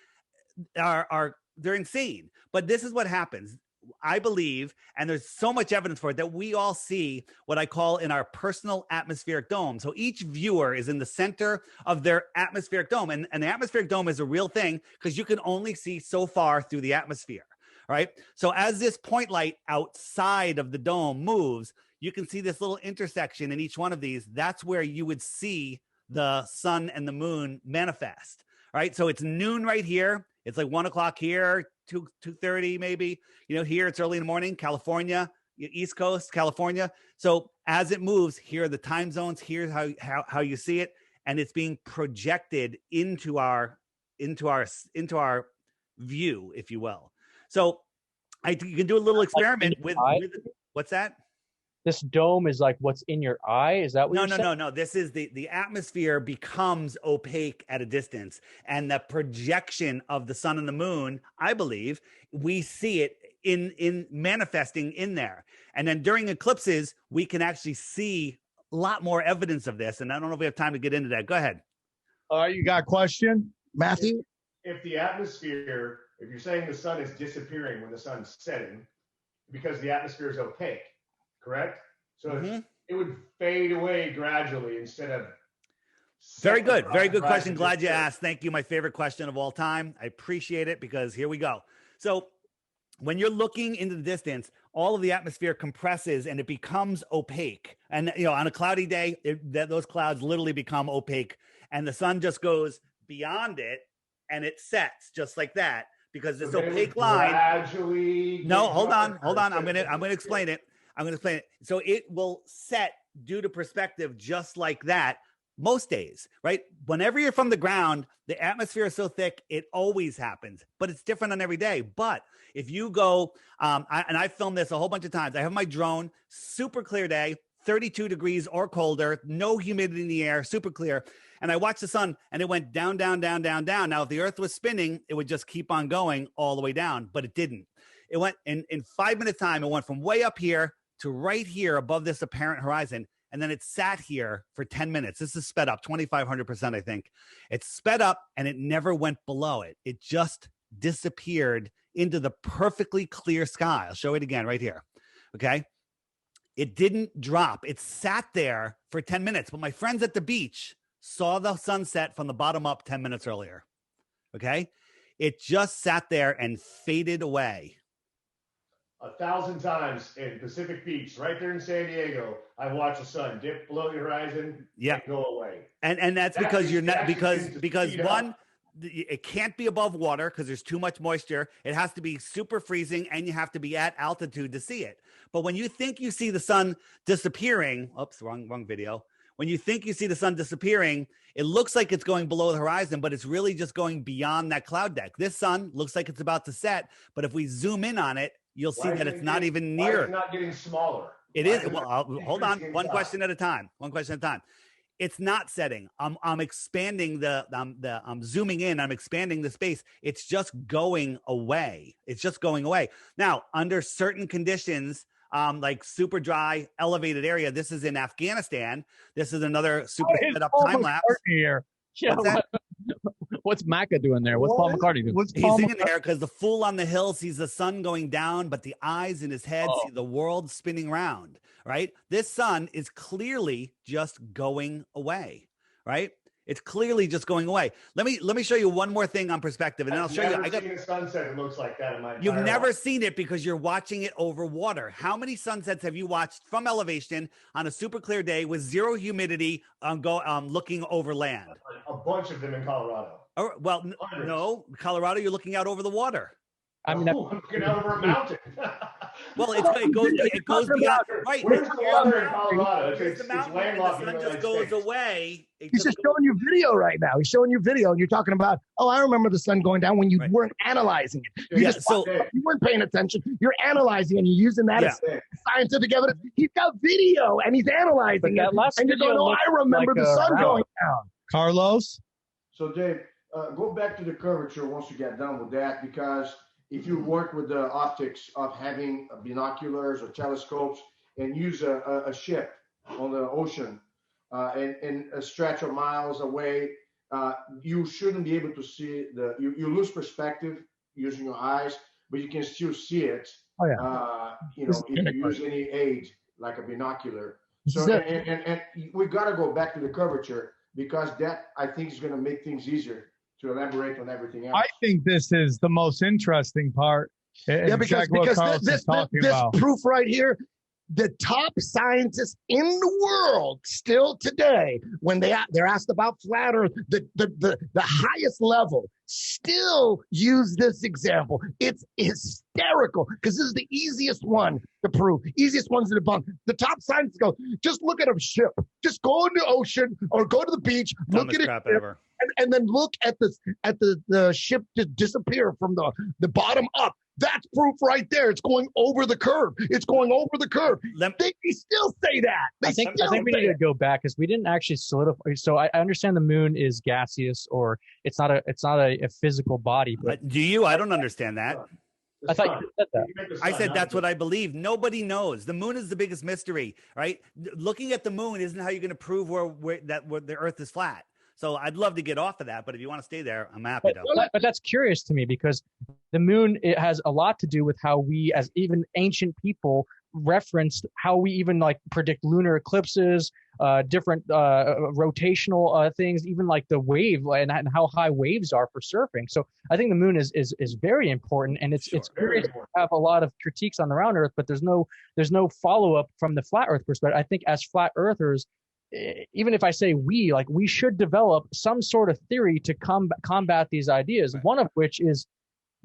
they're insane. But this is what happens. I believe, and there's so much evidence for it, that we all see what I call in our personal atmospheric dome. So each viewer is in the center of their atmospheric dome. And the atmospheric dome is a real thing because you can only see so far through the atmosphere. Right. So as this point light outside of the dome moves, you can see this little intersection in each one of these. That's where you would see the sun and the moon manifest. Right. So it's noon right here. It's like 1 o'clock here, 2:30 maybe. Here it's early in the morning, California, East Coast, California. So as it moves, here are the time zones. Here's how you see it, and it's being projected into our view, if you will. So you can do a little experiment with what's that? This dome is like what's in your eye. Is that what you're saying? No. This is the atmosphere becomes opaque at a distance, and the projection of the sun and the moon, I believe, we see it in manifesting in there. And then during eclipses, we can actually see a lot more evidence of this. And I don't know if we have time to get into that. Go ahead. You got a question, Matthew? If the atmosphere, if you're saying the sun is disappearing when the sun's setting, because the atmosphere is opaque, correct? So it would fade away gradually instead of. Very good question. Glad you asked. Thank you. My favorite question of all time. I appreciate it, because here we go. So when you're looking into the distance, all of the atmosphere compresses and it becomes opaque. And on a cloudy day, those clouds literally become opaque, and the sun just goes beyond it and it sets just like that, because this opaque line. No, hold on. I'm gonna explain it. So it will set due to perspective just like that most days, right? Whenever you're from the ground, the atmosphere is so thick, it always happens, but it's different on every day. But if you go, and I filmed this a whole bunch of times, I have my drone, super clear day, 32 degrees or colder, no humidity in the air, super clear. And I watched the sun and it went down, down, down, down, down. Now, if the earth was spinning, it would just keep on going all the way down, but it didn't. It went in 5 minute time. It went from way up here to right here above this apparent horizon. And then it sat here for 10 minutes. This is sped up 2,500%, I think. It sped up and it never went below it. It just disappeared into the perfectly clear sky. I'll show it again right here. Okay. It didn't drop. It sat there for 10 minutes. But my friends at the beach saw the sunset from the bottom up 10 minutes earlier. Okay. It just sat there and faded away. 1,000 times in Pacific Beach, right there in San Diego, I watched the sun dip below the horizon and go away. And that's because you're not, because one, it can't be above water because there's too much moisture. It has to be super freezing and you have to be at altitude to see it. But when you think you see the sun disappearing, oops, wrong video. When you think you see the sun disappearing, it looks like it's going below the horizon, but it's really just going beyond that cloud deck. This sun looks like it's about to set, but if we zoom in on it, you'll see that it's not even near. Why is it not getting smaller? It is. Well, hold on. One question at a time. It's not setting. I'm expanding I'm zooming in. I'm expanding the space. It's just going away. Now, under certain conditions, like super dry, elevated area. This is in Afghanistan. This is another super sped up time lapse. Here. Yeah, what's Macca doing there? What's Paul McCartney doing? He's in there because the fool on the hill sees the sun going down, but the eyes in his head see the world spinning round, right? This sun is clearly just going away, right? It's clearly just going away. Let me show you one more thing on perspective, and then I'll show you. I've never seen a sunset that looks like that in my entire You've never life. seen it because you're watching it over water. How many sunsets have you watched from elevation on a super clear day with zero humidity looking over land? A bunch of them in Colorado. Or, well, no, Colorado, you're looking out over the water. I mean, I'm looking out over a mountain. Well, it goes beyond. Right. Where's the water in Colorado? Here's the mountain, and the sun just goes away. He's just showing you video right now. He's showing you video, and you're talking about, oh, I remember the sun going down when you weren't analyzing it. You weren't paying attention. You're analyzing, and you're using that as scientific evidence. He's got video, and he's analyzing it. And you're going, oh, I remember the sun going down. Carlos? So, Dave, go back to the curvature once you get done with that, because if you work with the optics of having binoculars or telescopes and use a ship on the ocean and a stretch of miles away, you shouldn't be able to see you lose perspective using your eyes, but you can still see it. Oh, yeah. If you use any aid like a binocular. So and we got to go back to the curvature, because that, I think, is going to make things easier to elaborate on everything else. I think this is the most interesting part. Yeah, because this proof right here, the top scientists in the world still today, when they're asked about flat Earth, the highest level still use this example. It's hysterical because this is the easiest one to prove, easiest ones to debunk. The top scientists go, just look at a ship, just go in the ocean or go to the beach, look at it, and then look at the ship just disappear from the bottom up. That's proof right there. It's going over the curve. It's going over the curve. They still say that. I think we need to go back because we didn't actually solidify. So I understand the moon is gaseous, or it's not a physical body. But do you? I don't understand that. I thought you said that. I said that's what I believe. Nobody knows. The moon is the biggest mystery, right? Looking at the moon isn't how you're going to prove where the Earth is flat. So I'd love to get off of that, but if you want to stay there, I'm happy to. But that's curious to me, because the moon, it has a lot to do with how we, as even ancient people, referenced how we even like predict lunar eclipses, different rotational things, even like the wave and how high waves are for surfing. So I think the moon is very important, and it's curious to have a lot of critiques on the round Earth, but there's no follow up from the flat Earth perspective. I think as flat Earthers, even if I say we should develop some sort of theory to combat these ideas. Right. One of which is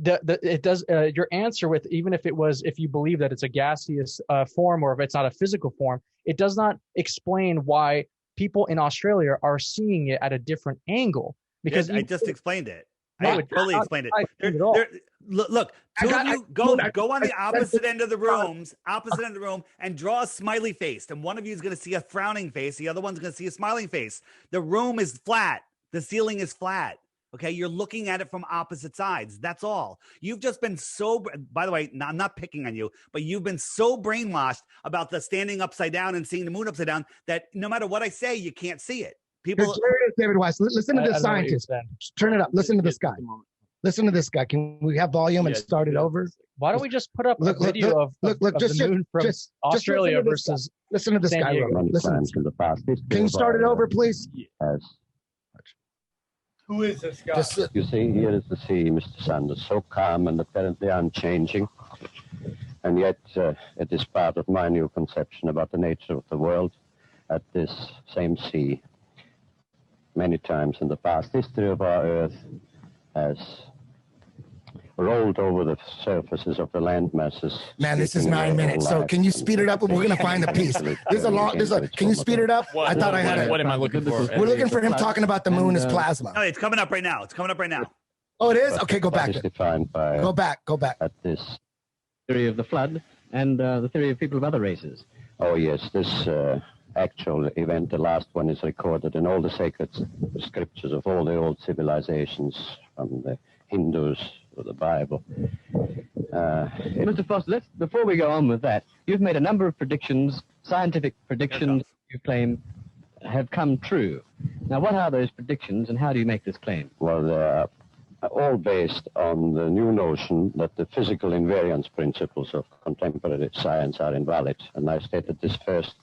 your answer with, even if you believe that it's a gaseous form, or if it's not a physical form, it does not explain why people in Australia are seeing it at a different angle. Because I just explained it. I totally explained it. Look, two of you go on the opposite end of the room, and draw a smiley face. And one of you is going to see a frowning face. The other one's going to see a smiling face. The room is flat. The ceiling is flat. Okay, you're looking at it from opposite sides. That's all. You've just been so, by the way, I'm not picking on you, but you've been so brainwashed about the standing upside down and seeing the moon upside down that no matter what I say, you can't see it. People. David Weiss, listen to this scientist. Turn it up. Listen to this guy. Listen to this guy. Can we have volume and start it over? Why don't we just put up a video of the moon from Australia versus? Listen to this guy. Listen. Can you start it over, please? Yes. Who is this guy? You see, here is the sea, Mr. Sanders, so calm and apparently unchanging. And yet, it is part of my new conception about the nature of the world at this same sea. Many times in the past history of our Earth has rolled over the surfaces of the land masses. Man, this is 9 minutes. So can you speed it up? We're going to find the piece. Can you speed it up? I thought I had it. What am I looking for? We're looking for him talking about the moon as plasma. No, it's coming up right now. Oh, it is? Okay, go back. Go back. At this theory of the flood and the theory of people of other races. Oh, yes, this actual event, the last one, is recorded in all the sacred scriptures of all the old civilizations, from the Hindus to the Bible. Mr. Foster, before we go on with that, you've made a number of predictions, scientific predictions, you claim have come true. Now, what are those predictions, and how do you make this claim? Well, they're all based on the new notion that the physical invariance principles of contemporary science are invalid. And I stated this first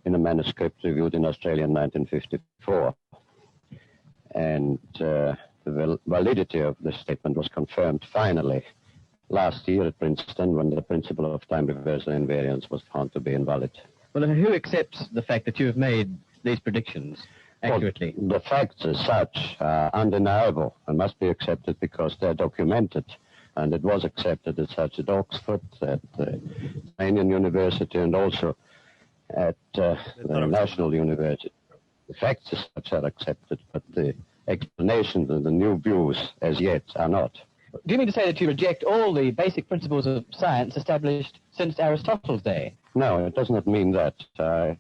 in a manuscript reviewed in Australia in 1954. And the validity of this statement was confirmed finally last year at Princeton when the principle of time reversal invariance was found to be invalid. Well, who accepts the fact that you have made these predictions accurately? Well, the facts as such are undeniable and must be accepted because they're documented. And it was accepted as such at Oxford, at the Tasmanian University, and also at the National University. The facts as such are accepted, but the explanations and the new views as yet are not. Do you mean to say that you reject all the basic principles of science established since Aristotle's day? No, it does not mean that. I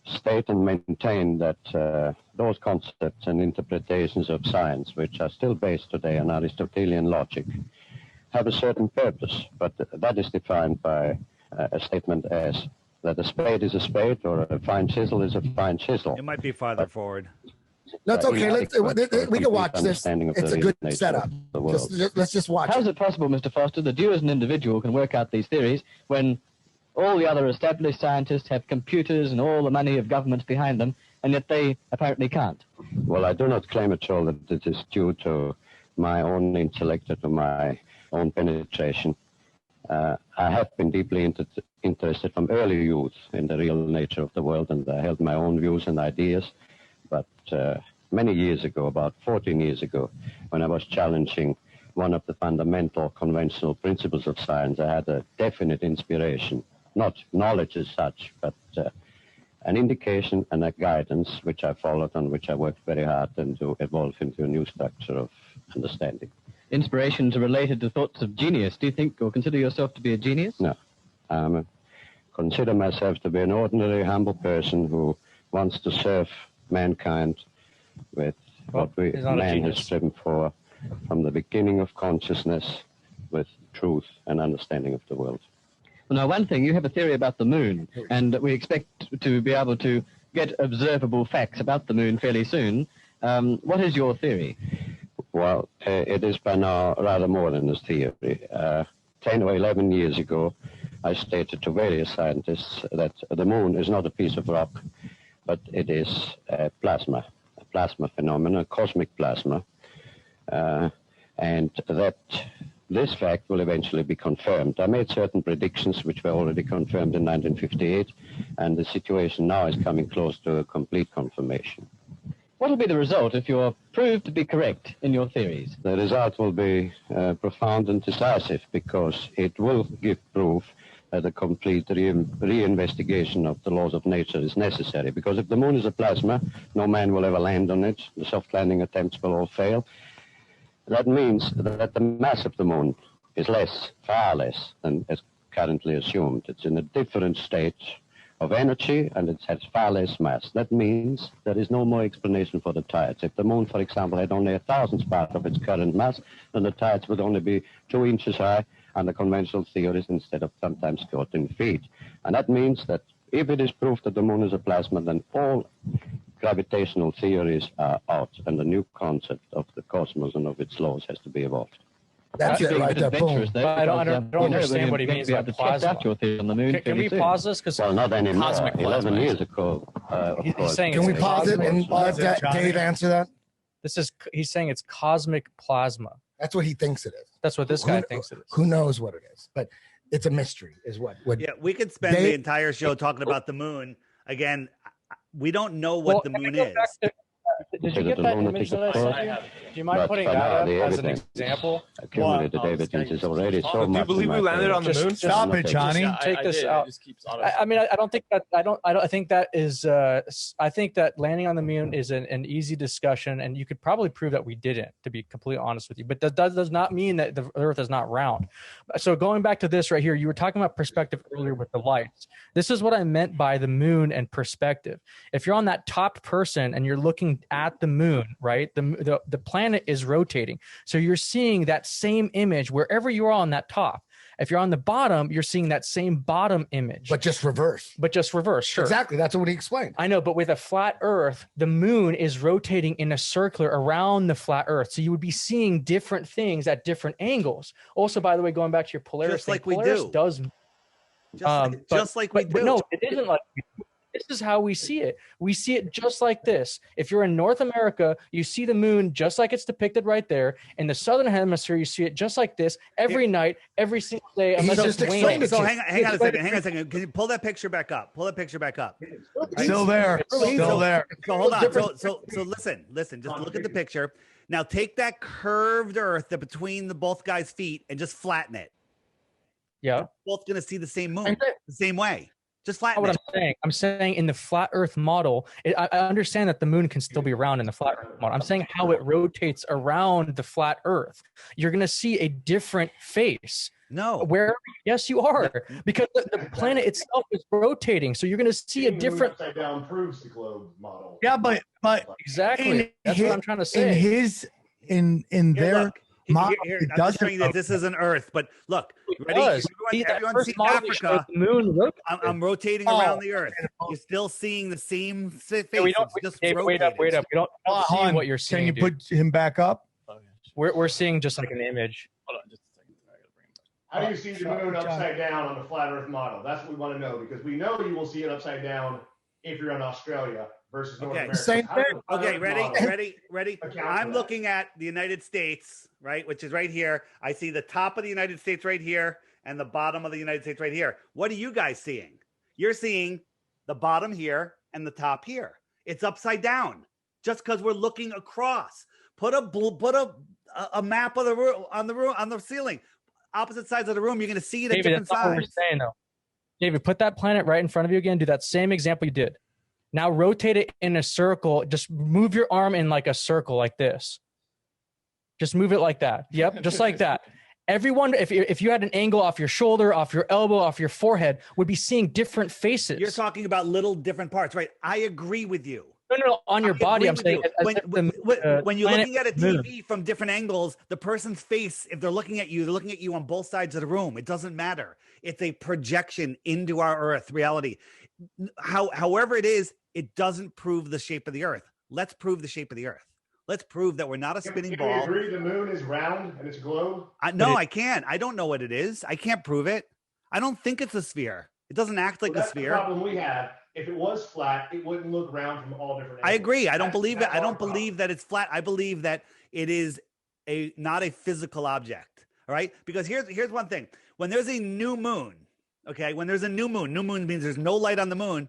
state and maintain that those concepts and interpretations of science, which are still based today on Aristotelian logic, have a certain purpose, but that is defined by a statement as that a spade is a spade or a fine chisel is a fine chisel. It might be farther forward. That's okay. We can watch this. It's a good setup. Let's just watch it. How is it possible, Mr. Foster, that you as an individual can work out these theories when all the other established scientists have computers and all the money of governments behind them, and yet they apparently can't? Well, I do not claim at all that it is due to my own intellect or to my own penetration. I have been deeply interested from early youth in the real nature of the world, and I held my own views and ideas. But many years ago, about 14 years ago, when I was challenging one of the fundamental conventional principles of science, I had a definite inspiration, not knowledge as such, but an indication and a guidance which I followed, on which I worked very hard and to evolve into a new structure of understanding. Inspirations are related to thoughts of genius. Do you think or consider yourself to be a genius? No. I consider myself to be an ordinary, humble person who wants to serve mankind with what man has striven for from the beginning of consciousness, with truth and understanding of the world. Well, now, one thing, you have a theory about the moon, and we expect to be able to get observable facts about the moon fairly soon. What is your theory? Well, it is by now rather more than a theory. 10 or 11 years ago, I stated to various scientists that the moon is not a piece of rock, but it is a plasma phenomenon, a cosmic plasma, and that this fact will eventually be confirmed. I made certain predictions which were already confirmed in 1958, and the situation now is coming close to a complete confirmation. What will be the result if you're proved to be correct in your theories? The result will be profound and decisive, because it will give proof that a complete reinvestigation of the laws of nature is necessary. Because if the moon is a plasma, no man will ever land on it. The soft landing attempts will all fail. that means that the mass of the moon is less, far less than is currently assumed. It's in a different state of energy, and it has far less mass. That means there is no more explanation for the tides. If the moon, for example, had only 1,000th part of its current mass, then the tides would only be 2 inches high under conventional theories instead of sometimes 14 feet. And that means that if it is proved that the moon is a plasma, then all gravitational theories are out, and the new concept of the cosmos and of its laws has to be evolved. That's it right there. Boom. I don't understand what he means by plasma. Can we pause this? Well, not anymore. 11 years ago, of course. Can we pause it and let Dave answer that? He's saying it's cosmic plasma. That's what he thinks it is. That's what this guy thinks it is. Who knows what it is? But it's a mystery, is what. Yeah, we could spend the entire show talking about the moon. Again, we don't know what the moon is. Did you get that image that I sent you? Do you mind putting that up as an example? Accumulated evidence is already so much. Do you believe we landed on the moon? Stop it, Johnny. Take this out. I mean, I don't think that. I think that is. I think that landing on the moon is an easy discussion, and you could probably prove that we didn't. To be completely honest with you, but that does not mean that the Earth is not round. So going back to this right here, you were talking about perspective earlier with the lights. This is what I meant by the moon and perspective. If you're on that top person and you're looking at the moon, right? The planet is rotating. So you're seeing that same image wherever you are on that top. If you're on the bottom, you're seeing that same bottom image. But just reverse. Sure. Exactly. That's what he explained. I know, but with a flat Earth, the moon is rotating in a circle around the flat Earth. So you would be seeing different things at different angles. Also, by the way, going back to your Polaris just like thing, we Polaris do. does. Just like we do. But no, it isn't like we do. This is how we see it. We see it just like this. If you're in North America, you see the moon just like it's depicted right there. In the Southern Hemisphere, you see it just like this every night, every single day. He's just explained it. So hang on a second. Can you pull that picture back up? Still there. Still there. So hold on. So listen. Just look at the picture. Now take that curved Earth between the both guys' feet and just flatten it. Yeah. You're both gonna see the same moon the same way. Just flatten it. I'm saying in the flat Earth model, I understand that the moon can still be round in the flat Earth model. I'm saying how it rotates around the flat Earth. You're going to see a different face. No. Yes, you are. Because the planet itself is rotating. So you're going to see a different. Upside down proves the globe model. Yeah, but exactly. That's what I'm trying to say. In their. I'm just showing that this is an Earth, but look, ready? Everyone sees Africa. I'm rotating around the Earth. You're still seeing the same face. Wait up. We don't see what you're seeing. Can you put him back up? We're seeing just like an image. Hold on, just a second. How do you see the moon upside down on the flat Earth model? That's what we want to know, because we know you will see it upside down if you're in Australia versus North America. Same thing. Okay, ready. I'm looking at the United States, right, which is right here. I see the top of the United States right here and the bottom of the United States right here. What are you guys seeing? You're seeing the bottom here and the top here. It's upside down just because we're looking across. Put a map of the room on the ceiling. Opposite sides of the room, you're going to see it at different sides. That's not what we're saying, though. David, put that planet right in front of you again. Do that same example you did. Now rotate it in a circle. Just move your arm in like a circle like this. Just move it like that. Yep, just like that. Everyone, if you had an angle off your shoulder, off your elbow, off your forehead, would be seeing different faces. You're talking about little different parts, right? I agree with you. No, on your body, I'm saying. When you're looking at a TV from different angles, the person's face, if they're looking at you on both sides of the room. It doesn't matter. It's a projection into our Earth reality. However it is, it doesn't prove the shape of the Earth. Let's prove the shape of the Earth. Let's prove that we're not a spinning ball. Can you agree the moon is round and it's a globe? I can't. I don't know what it is. I can't prove it. I don't think it's a sphere. It doesn't act like a sphere. The problem we have. If it was flat, it wouldn't look round from all different angles. I agree. I don't believe it. I don't believe that it's flat. I believe that it is not a physical object. All right. Because here's one thing. When there's a new moon, okay, when there's a new moon means there's no light on the moon.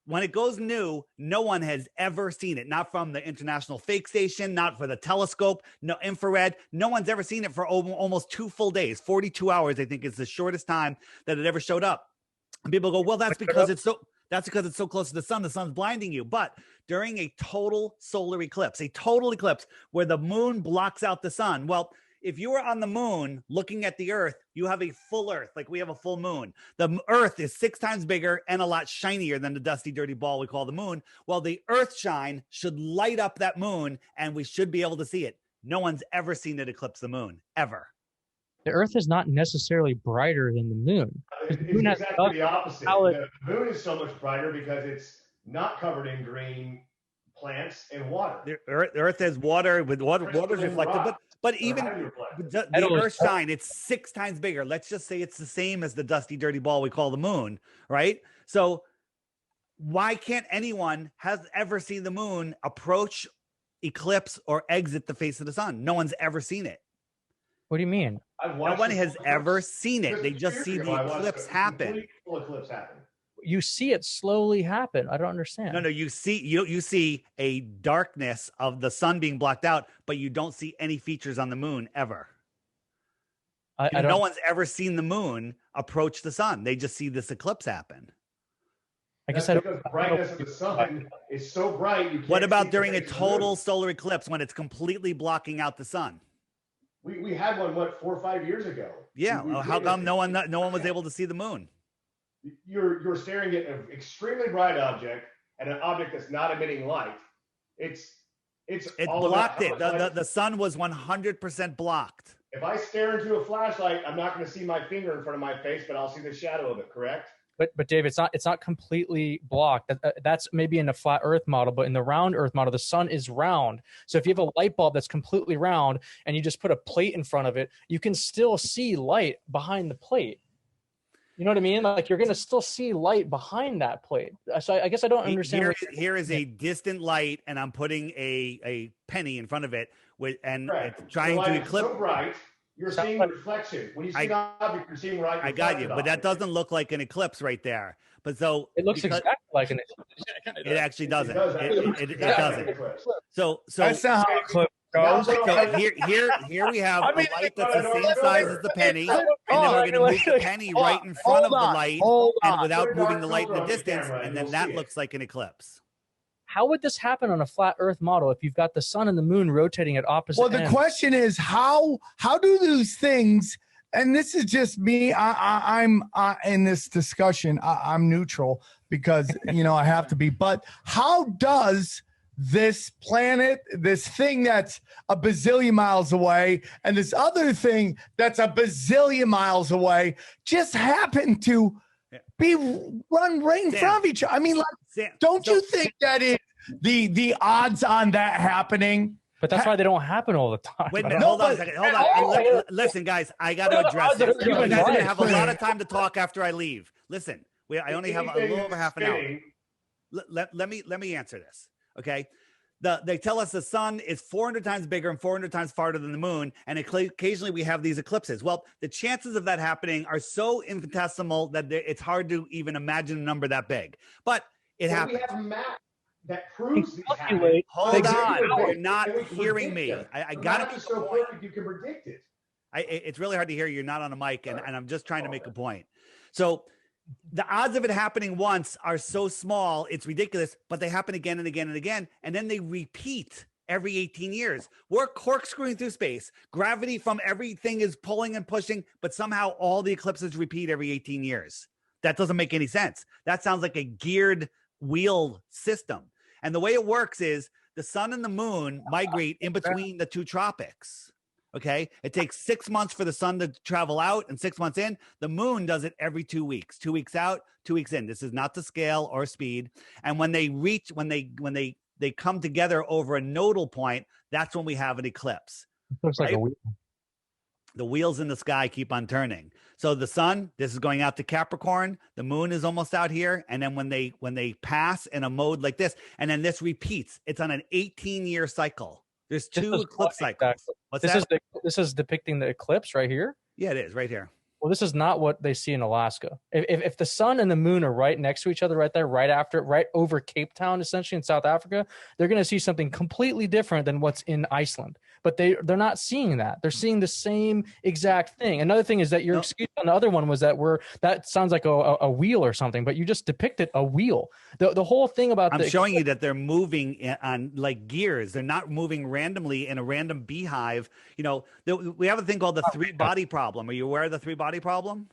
When it goes new, no one has ever seen it. Not from the International Fake Station, not for the telescope, no infrared. No one's ever seen it for almost 2 full days. 42 hours, I think, is the shortest time that it ever showed up. And people go, well, that's because it's so. That's because it's so close to the sun's blinding you. But during a total solar eclipse, where the moon blocks out the sun, well, if you were on the moon looking at the Earth, you have a full Earth, like we have a full moon. The Earth is 6 times bigger and a lot shinier than the dusty, dirty ball we call the moon. Well, the Earth shine should light up that moon, and we should be able to see it. No one's ever seen it eclipse the moon, ever. The Earth is not necessarily brighter than the moon. It's exactly the opposite. The moon is so much brighter because it's not covered in green plants and water. The Earth has water, with water is reflected, but even the Earth shine, it's 6 times bigger. Let's just say it's the same as the dusty, dirty ball we call the moon, right? So why can't anyone has ever seen the moon approach, eclipse, or exit the face of the sun? No one's ever seen it. What do you mean? No one has ever seen it. They just see the eclipse happen. Full eclipse happen. You see it slowly happen. I don't understand. No, you see a darkness of the sun being blocked out, but you don't see any features on the moon ever. No one's ever seen the moon approach the sun. They just see this eclipse happen. I guess because the brightness of the sun is so bright. You can't. What about during a total solar eclipse when it's completely blocking out the sun? We had one 4 or 5 years ago. Yeah, how come no one was able to see the moon? You're staring at an extremely bright object and an object that's not emitting light. It blocked it. The sun was 100% blocked. If I stare into a flashlight, I'm not going to see my finger in front of my face, but I'll see the shadow of it. Correct? But Dave, it's not completely blocked. That's maybe in a flat Earth model, but in the round Earth model, the sun is round. So if you have a light bulb that's completely round and you just put a plate in front of it, you can still see light behind the plate. You know what I mean? Like you're going to still see light behind that plate. So I guess I don't understand. Here is a distant light, and I'm putting a penny in front of it, it's trying to eclipse. So bright. You're seeing reflection. When you see an object, you're seeing right. I got you, but that doesn't look like an eclipse right there. But so it looks exactly like an eclipse. It actually doesn't. It doesn't. So that's not how eclipse goes. So here we have a light that's the same size as the penny, and then we're going to move the penny right in front of the light, and without moving the light in the distance, and then that looks like an eclipse. How would this happen on a flat Earth model if you've got the sun and the moon rotating at opposite ends? Well, the question is how do those things? And this is just me. I'm in this discussion. I'm neutral because I have to be. But how does this planet, this thing that's a bazillion miles away, and this other thing that's a bazillion miles away, just happen to run right in front of each other? I mean, don't you think that is the odds on that happening? But that's why they don't happen all the time. Wait a minute, hold on a second. Hold on. Listen, guys, I got to address this. You guys are going to have a lot of time to talk after I leave. Listen, I only have a little over half an hour. Let me answer this, okay? They tell us the sun is 400 times bigger and 400 times farther than the moon, and occasionally we have these eclipses. Well, the chances of that happening are so infinitesimal that it's hard to even imagine a number that big. But it happens. We have a map that proves these happen. Hold on, you're not hearing me. I got to be so perfect you can predict it. It's really hard to hear. You're not on a mic, and I'm just trying to make a point. So the odds of it happening once are so small, it's ridiculous, but they happen again and again and again, and then they repeat every 18 years. We're corkscrewing through space. Gravity from everything is pulling and pushing, but somehow all the eclipses repeat every 18 years. That doesn't make any sense. That sounds like a geared wheel system. And the way it works is the sun and the moon migrate in between the two tropics. Okay. It takes 6 months for the sun to travel out and 6 months in. The moon does it every 2 weeks, 2 weeks out, 2 weeks in. This is not the scale or speed. And when they come together over a nodal point, that's when we have an eclipse. Looks like a wheel. The wheels in the sky keep on turning. So the sun, this is going out to Capricorn. The moon is almost out here. And then when they pass in a mode like this, and then this repeats, it's on an 18-year cycle. There's two eclipse cycles. This is depicting the eclipse right here? Yeah, it is right here. Well, this is not what they see in Alaska. If the sun and the moon are right next to each other right there, right over Cape Town, essentially in South Africa, they're going to see something completely different than what's in Iceland. but they're not seeing that. They're seeing the same exact thing. Another thing is that your excuse on the other one was that that sounds like a wheel or something, but you just depicted a wheel. The whole thing about I'm showing you that they're moving on like gears. They're not moving randomly in a random beehive. You know, we have a thing called the three body problem. Are you aware of the three body problem?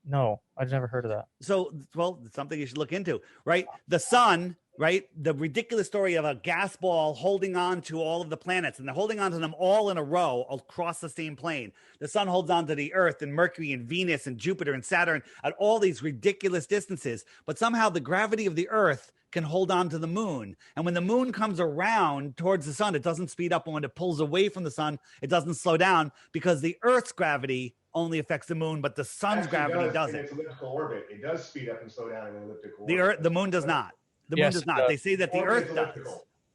No, I've never heard of that. So, well, it's something you should look into, right? The sun, right? The ridiculous story of a gas ball holding on to all of the planets, and they're holding on to them all in a row across the same plane. The sun holds on to the Earth and Mercury and Venus and Jupiter and Saturn at all these ridiculous distances, but somehow the gravity of the Earth can hold on to the moon. And when the moon comes around towards the sun, it doesn't speed up. And when it pulls away from the sun, it doesn't slow down because the Earth's gravity only affects the moon, but the sun's gravity doesn't. In its elliptical orbit, it does speed up and slow down in an elliptical orbit. The moon does not. The moon does not. They say that the Earth does.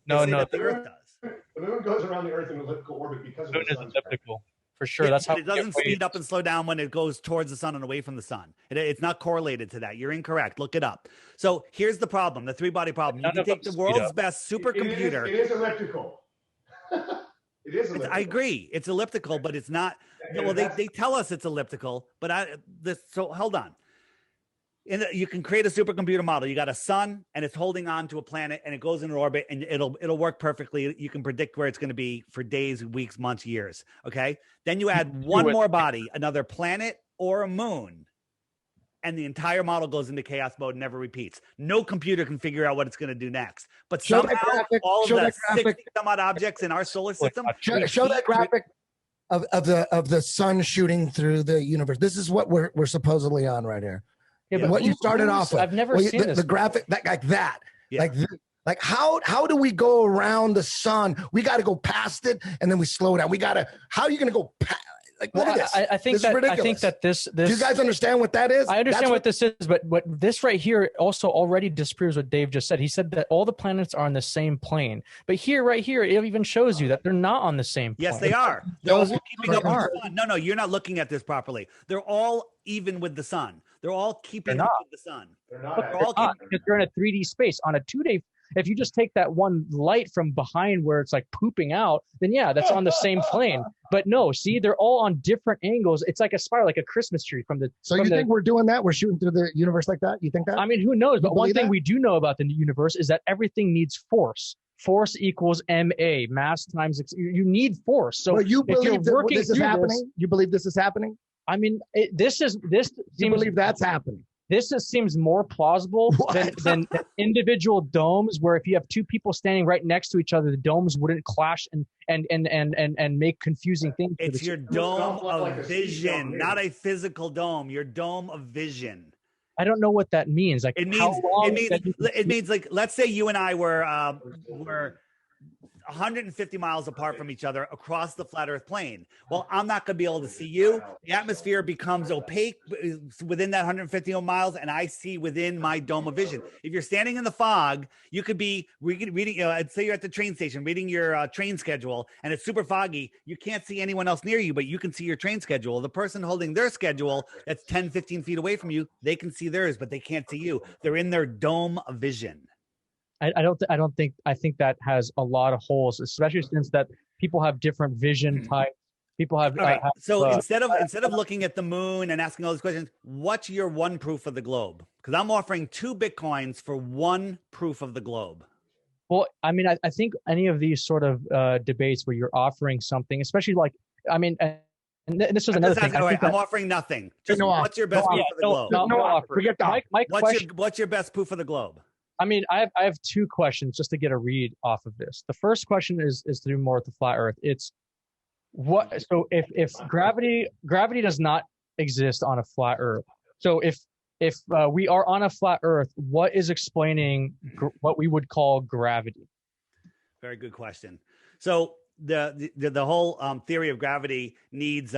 No, the Earth does. The moon goes around the Earth in an elliptical orbit because of the sun's elliptical. For sure. That's how it doesn't speed up and slow down when it goes towards the sun and away from the sun. It's not correlated to that. You're incorrect. Look it up. So here's the problem, the three-body problem. You can take the world's best supercomputer. It is elliptical. It is elliptical. I agree. It's elliptical, but it's not. Well, they tell us it's elliptical, but so hold on. You can create a supercomputer model. You got a sun and it's holding on to a planet and it goes into orbit and it'll work perfectly. You can predict where it's going to be for days, weeks, months, years. Okay. Then you add one more body, another planet or a moon, and the entire model goes into chaos mode and never repeats. No computer can figure out what it's going to do next. But somehow all of the 60 some odd objects in our solar system. Show that graphic of the sun shooting through the universe. This is what we're supposedly on right here. Yeah, but what you started off with. I've never seen the graphic like that. Yeah. Like how do we go around the sun? We got to go past it and then we slow down. How are you going to go past? Like, look at this. I think that this. Do you guys understand what that is? I understand what this is, but this right here also already disproves what Dave just said. He said that all the planets are on the same plane, but right here, it even shows you that they're not on the same plane. Yes, they are. They're all keeping up with the sun. No, you're not looking at this properly. They're all even with the sun. They're all keeping up with the sun. They're not. Because they're in a 3D space on a 2-day. If you just take that one light from behind where it's like pooping out, then yeah, that's on the same plane. But no, see, they're all on different angles. It's like a spiral, like a Christmas tree from the. So you think we're doing that? We're shooting through the universe like that? You think that? I mean, who knows? But one thing we do know about the universe is that everything needs force. Force equals ma, mass times. You need force. So you believe this is happening? You believe this is happening? I mean, this. You believe that's happening? This just seems more plausible than individual domes, where if you have two people standing right next to each other, the domes wouldn't clash and make confusing things. It's your dome of vision, not a physical dome. Your dome of vision. I don't know what that means. Like it means like, let's say you and I were 150 miles apart from each other across the flat earth plane. Well, I'm not going to be able to see you. The atmosphere becomes opaque within that 150 miles, and I see within my dome of vision. If you're standing in the fog, you could be reading, I'd say you're at the train station reading your train schedule, and it's super foggy. You can't see anyone else near you, but you can see your train schedule. The person holding their schedule that's 10, 15 feet away from you, they can see theirs, but they can't see you. They're in their dome of vision. I think that has a lot of holes, especially since that people have different vision types. People have. All right. So instead of looking at the moon and asking all these questions, what's your one proof of the globe? Because I'm offering 2 Bitcoins for one proof of the globe. Well, I mean, I think any of these sort of debates where you're offering something, especially like, I mean, and this is another thing. I'm offering nothing. Just what's your best proof of the globe? No offer. Forget that. What's your best proof of the globe? I mean, I have 2 questions just to get a read off of this. The first question is to do more with the flat Earth. It's what? So if gravity does not exist on a flat Earth, so if we are on a flat Earth, what is explaining what we would call gravity? Very good question. So the whole theory of gravity needs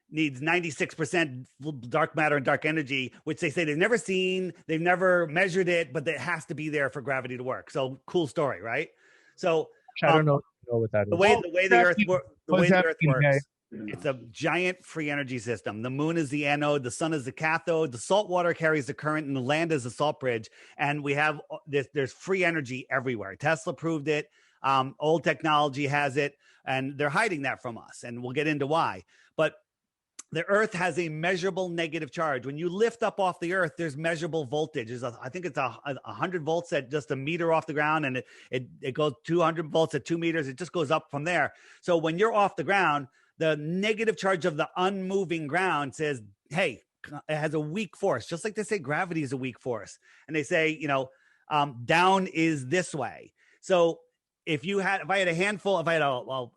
96% dark matter and dark energy, which they say they've never seen, they've never measured it, but it has to be there for gravity to work. So cool story, right? So I don't know what that is. The way the Earth works, it's a giant free energy system. The moon is the anode, the sun is the cathode, the salt water carries the current, and the land is the salt bridge. And we have there's free energy everywhere. Tesla proved it. Old technology has it, and they're hiding that from us, and we'll get into why. But the Earth has a measurable negative charge. When you lift up off the Earth, there's measurable voltage. I think it's 100 volts at just a meter off the ground, and it goes 200 volts at 2 meters. It just goes up from there. So when you're off the ground, the negative charge of the unmoving ground says, hey, it has a weak force, just like they say gravity is a weak force. And they say, down is this way. So if I had a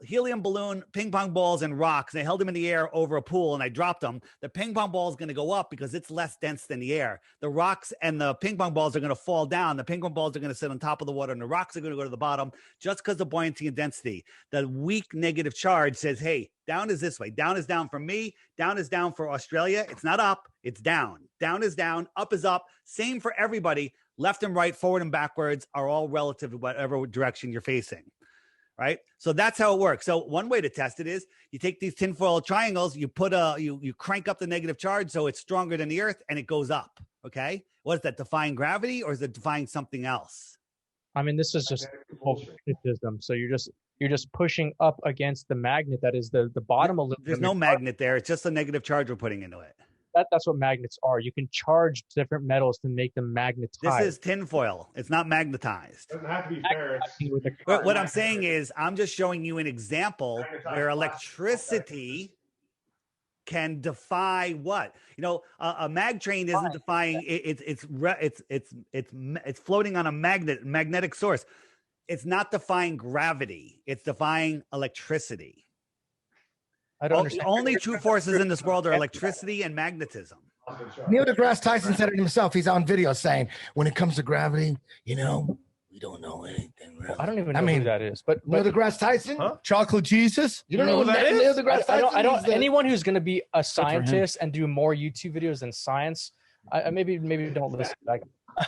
helium balloon, ping pong balls, and rocks, and I held them in the air over a pool and I dropped them, the ping pong ball is going to go up because it's less dense than the air. The rocks and the ping pong balls are going to fall down. The ping pong balls are going to sit on top of the water, and the rocks are going to go to the bottom just because of buoyancy and density. The weak negative charge says, hey, down is this way. Down is down for me. Down is down for Australia. It's not up, it's down. Down is down, up is up. Same for everybody. Left and right, forward and backwards are all relative to whatever direction you're facing, right? So that's how it works. So one way to test it is you take these tinfoil triangles, you crank up the negative charge so it's stronger than the Earth, and it goes up, okay? What is that, defying gravity, or is it defying something else? I mean, this is just magnetism. So you're just pushing up against the magnet that is the bottom of the. There's no magnet there. It's just a negative charge we're putting into it. That's what magnets are. You can charge different metals to make them magnetized. This is tinfoil. It's not magnetized. It doesn't have to be ferrous. But what I'm saying is, I'm just showing you an example where electricity can defy what? A mag train isn't defying. It's floating on a magnetic source. It's not defying gravity. It's defying electricity. I don't understand. Only two forces in this world are electricity and magnetism. Neil deGrasse Tyson said it himself. He's on video saying, when it comes to gravity, we don't know anything. Really. I don't even know who that is. But Neil deGrasse Tyson? Huh? Chocolate Jesus? You don't know who that is? Neil deGrasse Tyson? I don't. Anyone who's going to be a scientist and do more YouTube videos than science, I maybe don't listen.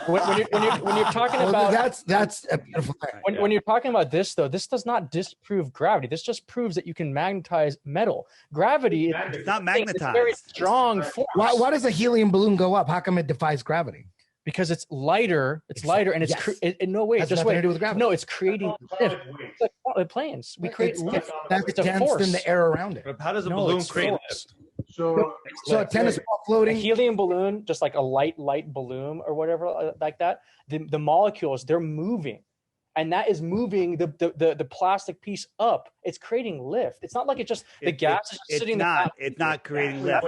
When you're talking about that's a beautiful thing. When you're talking about this, though, this does not disprove gravity. This just proves that you can magnetize metal. Gravity is not magnetized. It's a very strong force. Why does a helium balloon go up? How come it defies gravity? Because it's lighter. It's lighter, and it's in no way. Has Just nothing to do with gravity. No, it's creating lift. It's like planes. We create lift. That's dense than the air around it. But how does a balloon create lift? So a tennis ball floating. A helium balloon, just like a light balloon or whatever like that. The molecules, they're moving, and that is moving the plastic piece up. It's creating lift. It's not like it's just the gas is sitting there. It's not creating lift.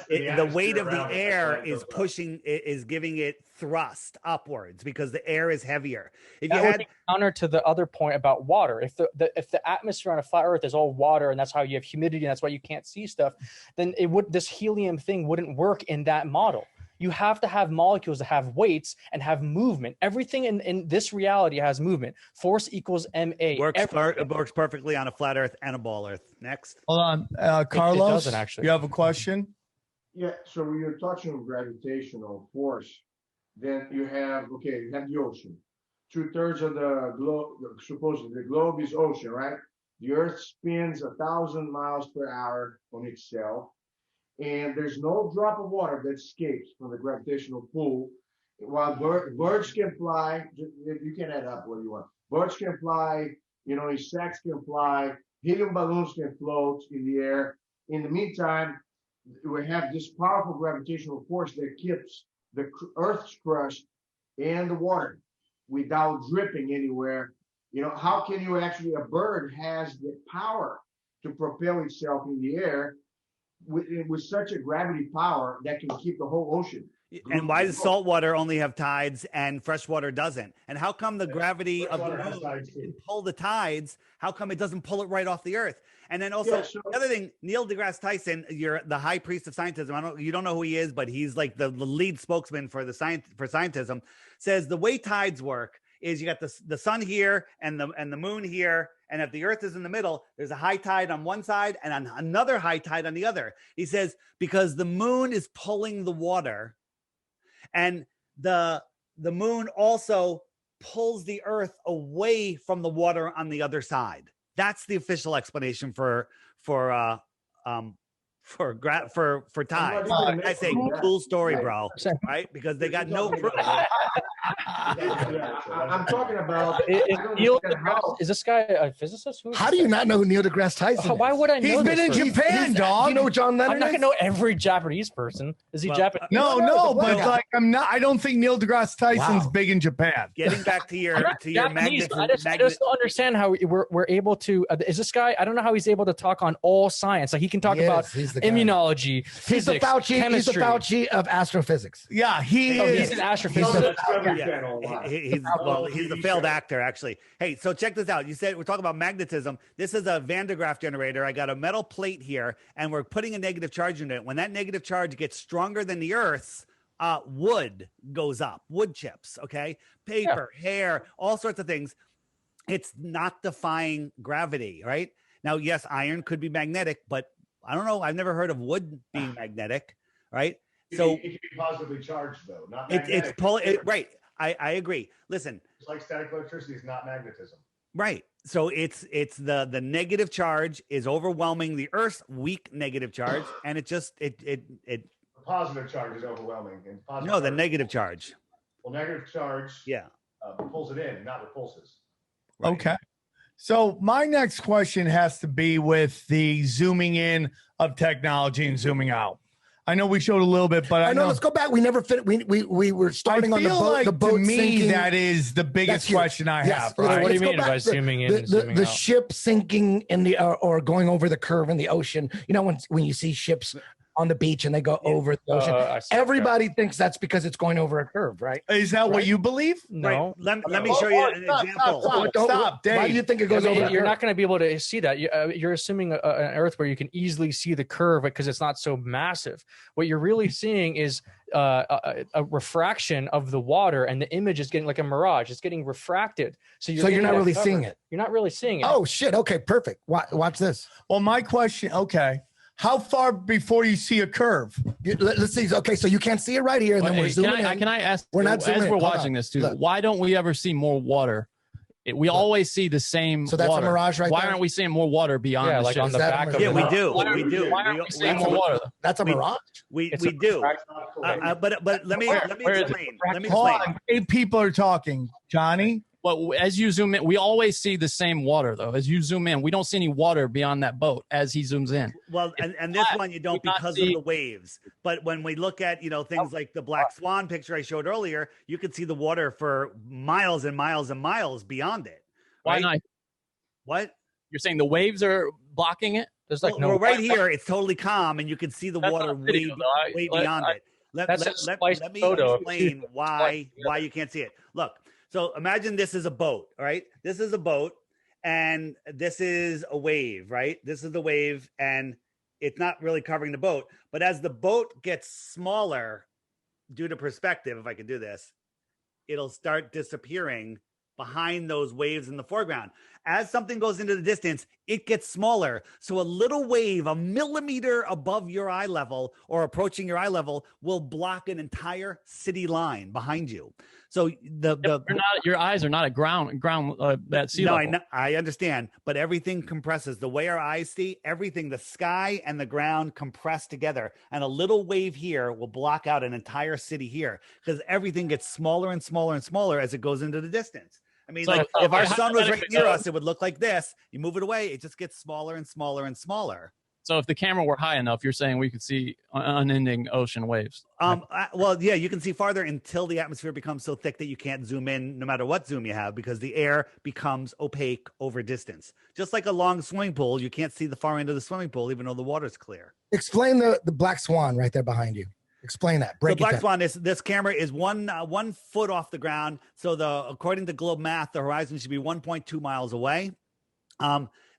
The weight of the air is pushing, is giving it thrust upwards because the air is heavier. If you had counter to the other point about water, if the atmosphere on a flat Earth is all water and that's how you have humidity and that's why you can't see stuff, then this helium thing wouldn't work in that model. You have to have molecules that have weights and have movement. Everything in this reality has movement. Force equals ma. It works perfectly on a flat Earth and a ball Earth. Next. Hold on. Carlos, it doesn't actually. You have a question? Yeah, so when you're touching on gravitational force, then you have the ocean. 2/3 of the globe, supposedly the globe is ocean, right? The Earth spins 1,000 miles per hour on itself. And there's no drop of water that escapes from the gravitational pull. While birds can fly, you can add up what you want. Birds can fly, insects can fly, helium balloons can float in the air. In the meantime, we have this powerful gravitational force that keeps the Earth's crust and the water without dripping anywhere. How can you actually, a bird has the power to propel itself in the air with such a gravity power that can keep the whole ocean. And why does saltwater only have tides and freshwater doesn't? And how come the gravity of the moon can pull the tides? How come it doesn't pull it right off the Earth? And then also the other thing, Neil deGrasse Tyson, you're the high priest of scientism. You don't know who he is, but he's like the lead spokesman for scientism. Says the way tides work is you got the sun here and the moon here. And if the Earth is in the middle, there's a high tide on one side and another high tide on the other. He says, because the moon is pulling the water and the moon also pulls the Earth away from the water on the other side. That's the official explanation for tides. I say cool story, bro, right? Because they got no proof. I'm talking about. Is this guy a physicist? How do you not know who Neil deGrasse Tyson is? Why would I know? He's been in Japan, dog. You know John Lennon? I'm not gonna know every Japanese person. Is he Japanese? No, but like I'm not. I don't think Neil deGrasse Tyson's big in Japan. Getting back to your Japanese, I just don't understand how we're able to. Is this guy? I don't know how he's able to talk on all science. Like he can talk about immunology, physics, he's the Fauci. chemistry. He's the Fauci of astrophysics. Yeah, he's an astrophysicist. He's a failed actor, actually. Hey, so check this out. You said we're talking about magnetism. This is a Van de Graaff generator. I got a metal plate here, and we're putting a negative charge in it. When that negative charge gets stronger than the Earth's, wood goes up, wood chips, okay? Paper, hair, all sorts of things. It's not defying gravity, right? Now, yes, iron could be magnetic, but I don't know. I've never heard of wood being magnetic, right? So it can be positively charged, though, not magnetic. Right. I agree. Listen, it's like static electricity is not magnetism. Right. So it's the negative charge is overwhelming the Earth's weak negative charge, and it The positive charge is overwhelming. And the negative charge. Well, negative charge pulls it in, not repulses. Right. Okay. So my next question has to be with the zooming in of technology and zooming out. I know we showed a little bit, but I know. Let's go back. We never fit. We were starting on the boat. Like the boat to me, sinking. That is the biggest question I have. Right? What do you mean by zooming in? And zooming the out? ship sinking in the or going over the curve in the ocean. You know when you see ships on the beach and they go over the ocean. Everybody thinks that's because it's going over a curve, right? Is that what you believe? No. Right. Let me show you an example. Stop, Dave. Why do you think it goes over? You're not going to be able to see that. You're assuming an Earth where you can easily see the curve because it's not so massive. What you're really seeing is a refraction of the water, and the image is getting like a mirage. It's getting refracted. So you're not really seeing it. You're not really seeing it. Oh shit! Okay, perfect. Watch this. Well, my question. Okay. How far before you see a curve? Let's see. Okay, so you can't see it right here, and then we're zooming in. Can I ask? We're not zooming as in. we're watching this too. Look. Why don't we ever see more water? We always see the same. So that's water. a mirage, right? Why there? aren't we seeing more water beyond? Yeah, the like ship? on the back of Yeah, we do. Why We do. Why aren't we seeing more water? That's a mirage. We do. But let me explain. Let me Hold explain. on. 8 people are talking. Johnny. But as you zoom in, we always see the same water, though. As you zoom in, we don't see any water beyond that boat as he zooms in. Well, and this one you don't because of the waves. But when we look at, things like the Black Swan picture I showed earlier, you can see the water for miles and miles and miles beyond it. Why Right? not? What? You're saying the waves are blocking it? There's like well, right here, it's totally calm, and you can see the water way beyond it. Let me explain why you can't see it. Look. So imagine this is a boat, all right? This is a boat, and this is a wave, right? This is the wave, and it's not really covering the boat. But as the boat gets smaller, due to perspective, if I can do this, it'll start disappearing behind those waves in the foreground. As something goes into the distance, it gets smaller. So a little wave, a millimeter above your eye level or approaching your eye level, will block an entire city line behind you. So your eyes are not at ground that sea level. No, I understand, but everything compresses. The way our eyes see, everything, the sky and the ground compress together, and a little wave here will block out an entire city here because everything gets smaller and smaller and smaller as it goes into the distance. I mean, So, if our sun was right near us, it would look like this. You move it away, it just gets smaller and smaller and smaller. So if the camera were high enough, you're saying we could see unending ocean waves. Well, yeah, you can see farther until the atmosphere becomes so thick that you can't zoom in no matter what zoom you have because the air becomes opaque over distance. Just like a long swimming pool, you can't see the far end of the swimming pool even though the water's clear. Explain the Black Swan right there behind you. Explain that. The Black Swan this camera is 1 foot off the ground. So according to Globe math, the horizon should be 1.2 miles away.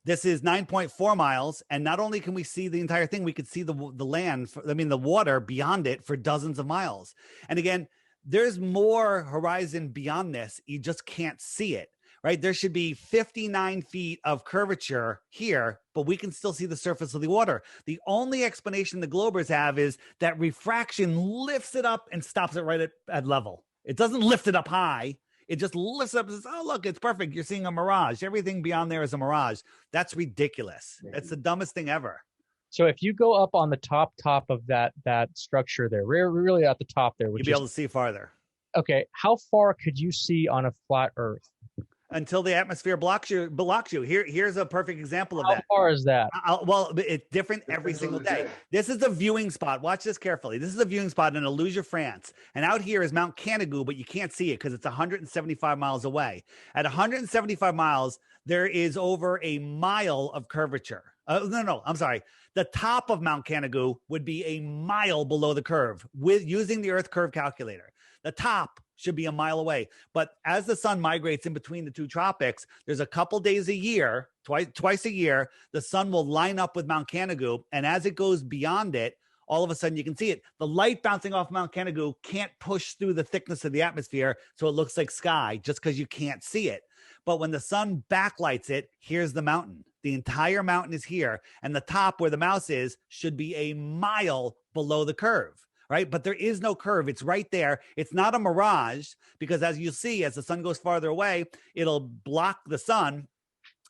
This is 9.4 miles, and not only can we see the entire thing, we could see the land, the water beyond it for dozens of miles. And again, there's more horizon beyond this. You just can't see it, right? There should be 59 feet of curvature here, but we can still see the surface of the water. The only explanation the Globers have is that refraction lifts it up and stops it right at level. It doesn't lift it up high. It just lifts up and says, oh, look, it's perfect. You're seeing a mirage. Everything beyond there is a mirage. That's ridiculous. That's the dumbest thing ever. So if you go up on the top of that structure there, we're really at the top there. You'll be able to see farther. okay, how far could you see on a flat Earth? Until the atmosphere blocks you. Here's a perfect example of that. How far is that? Well, it's different every single day. This is the viewing spot. Watch this carefully. This is a viewing spot in Illusia, France. And out here is Mount Canigou, but you can't see it because it's 175 miles away. At 175 miles, there is over a mile of curvature. No, I'm sorry. The top of Mount Canigou would be a mile below the curve with using the Earth curve calculator. The top should be a mile away. But as the sun migrates in between the two tropics, there's a couple days a year, twice a year, the sun will line up with Mount Canigou. And as it goes beyond it, all of a sudden you can see it. The light bouncing off Mount Canigou can't push through the thickness of the atmosphere, so it looks like sky just because you can't see it. But when the sun backlights it, here's the mountain. The entire mountain is here. And the top where the mouse is should be a mile below the curve. Right? But there is no curve. It's right there. It's not a mirage because as you see, as the sun goes farther away, it'll block the sun.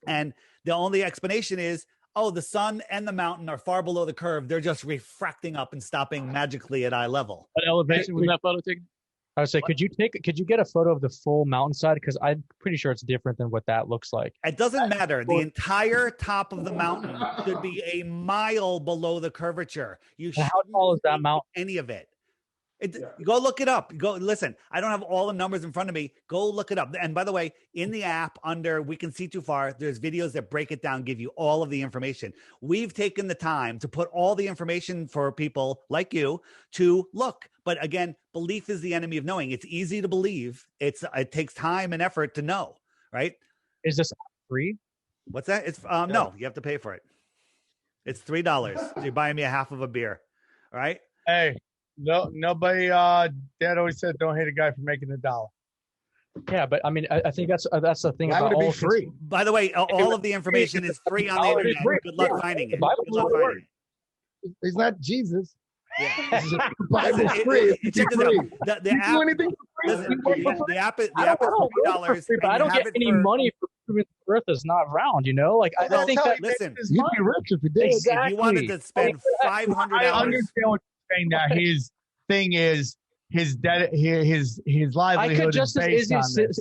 And the only explanation is, oh, the sun and the mountain are far below the curve. They're just refracting up and stopping magically at eye level. What elevation was that photo taken? I would say, could you get a photo of the full mountainside? Because I'm pretty sure it's different than what that looks like. It doesn't matter. The entire top of the mountain should be a mile below the curvature. How tall is that mountain? Any of it. Go look it up. Go listen. I don't have all the numbers in front of me. Go look it up. And by the way, in the app under We Can See Too Far, there's videos that break it down, give you all of the information. We've taken the time to put all the information for people like you to look. But again, belief is the enemy of knowing. It's easy to believe. It takes time and effort to know, right? Is this free? What's that? It's no, you have to pay for it. It's $3. So you're buying me a half of a beer. All right. Hey. No, nobody. Dad always said, "Don't hate a guy for making $1." Yeah, but I mean, I think that's the thing Why about would it be all free. By the way, all of the information is free on the internet. Good luck finding it. Good luck finding it. He's not Jesus. Yeah. Bible's free. Check this out. The app, do anything for free. listen, the app is $3. But I don't get any money for proving the Earth is not round. You know, like I think that. Listen, You'd be rich if you did. Exactly. if you wanted to spend $500, I understand what you're saying. That his thing is his livelihood. I could just as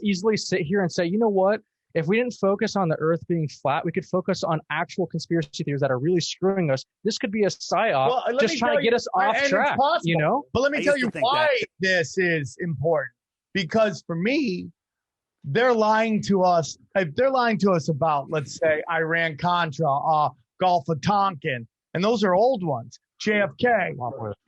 easily sit here and say, you know what? If we didn't focus on the Earth being flat, we could focus on actual conspiracy theories that are really screwing us. This could be a psyop, just trying to get us off track. You know. But let me tell you why this is important. Because for me, they're lying to us. If they're lying to us about, let's say, Iran Contra, Gulf of Tonkin, and those are old ones. JFK,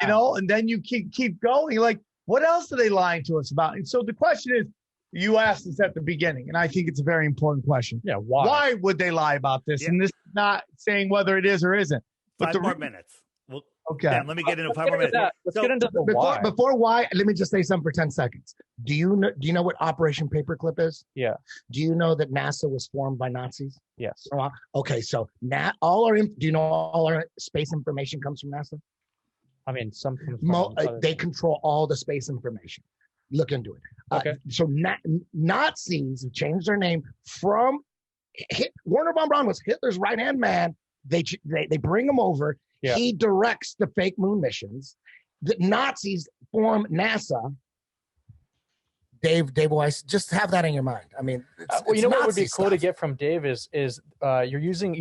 you know, and then you keep going. Like, what else are they lying to us about? And so the question is, you asked us at the beginning, and I think it's a very important question. Yeah, why? Why would they lie about this? Yeah. And this is not saying whether it is or isn't. But 5 more minutes. Well, okay. Dan, let me get into 5 more minutes. Let's get into the why. Before why, let me just say something for 10 seconds. Do you know what Operation Paperclip is? Yeah. Do you know that NASA was formed by Nazis? Yes. Okay, so do you know all our space information comes from NASA? I mean, they control all the space information. Look into it. Okay. So Nazis have changed their name from Werner von Braun was Hitler's right-hand man. They bring him over. Yeah. He directs the fake moon missions. The Nazis form NASA. Dave Weiss, just have that in your mind. I mean, you know what would be cool stuff to get from Dave is you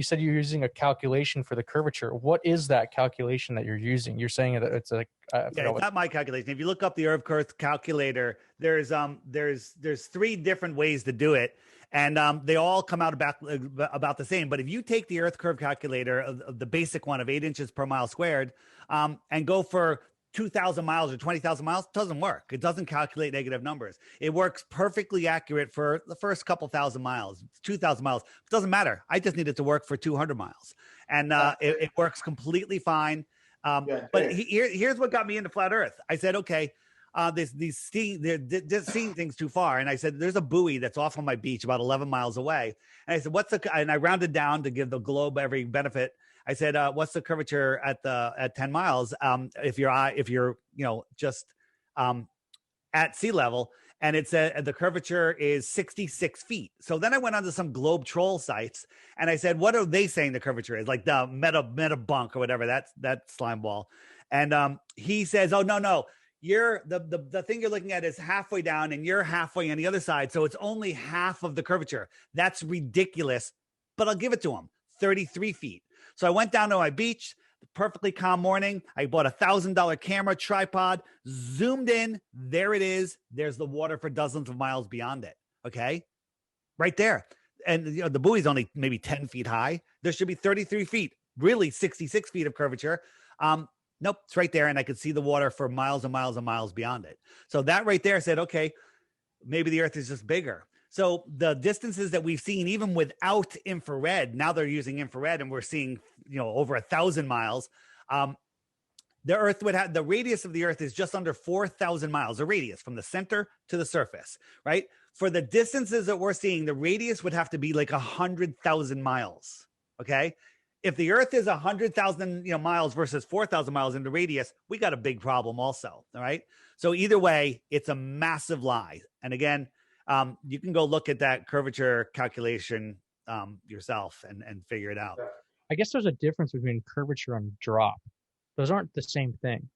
said you're using a calculation for the curvature. What is that calculation that you're using? You're saying that it's a it's not my calculation. If you look up the Earth curve calculator, there's 3 different ways to do it. And they all come out about the same. But if you take the Earth curve calculator of the basic one of 8 inches per mile squared and go for 2,000 miles or 20,000 miles, it doesn't work. It doesn't calculate negative numbers. It works perfectly accurate for the first couple thousand miles, 2,000 miles. It doesn't matter. I just need it to work for 200 miles. And it works completely fine. But here's what got me into flat Earth. I said, okay, they're just seeing things too far. And I said, there's a buoy that's off on my beach about 11 miles away. And I said, and I rounded down to give the globe every benefit. I said, what's the curvature at 10 miles? If you're just at sea level, and it said the curvature is 66 feet. So then I went onto some globe troll sites and I said, what are they saying the curvature is? Like the meta bunk or whatever, that slime ball. And he says, oh, no, you're the thing you're looking at is halfway down and you're halfway on the other side. So it's only half of the curvature. That's ridiculous, but I'll give it to him. 33 feet. So I went down to my beach, perfectly calm morning. I bought $1,000 camera tripod, zoomed in. There it is. There's the water for dozens of miles beyond it. Okay. Right there. And you know, the buoy's only maybe 10 feet high. There should be 33 feet, really 66 feet of curvature. Nope, it's right there. And I could see the water for miles and miles and miles beyond it. So that right there said, okay, maybe the earth is just bigger. So the distances that we've seen, even without infrared, now they're using infrared and we're seeing, you know, over 1,000 miles. The earth would have, the radius of the earth is just under 4,000 miles, the radius from the center to the surface, right? For the distances that we're seeing, the radius would have to be like 100,000 miles. Okay. If the earth is 100,000 miles versus 4,000 miles in the radius, we got a big problem also. All right. So either way, it's a massive lie. And again, you can go look at that curvature calculation yourself and figure it out. I guess there's a difference between curvature and drop. Those aren't the same thing.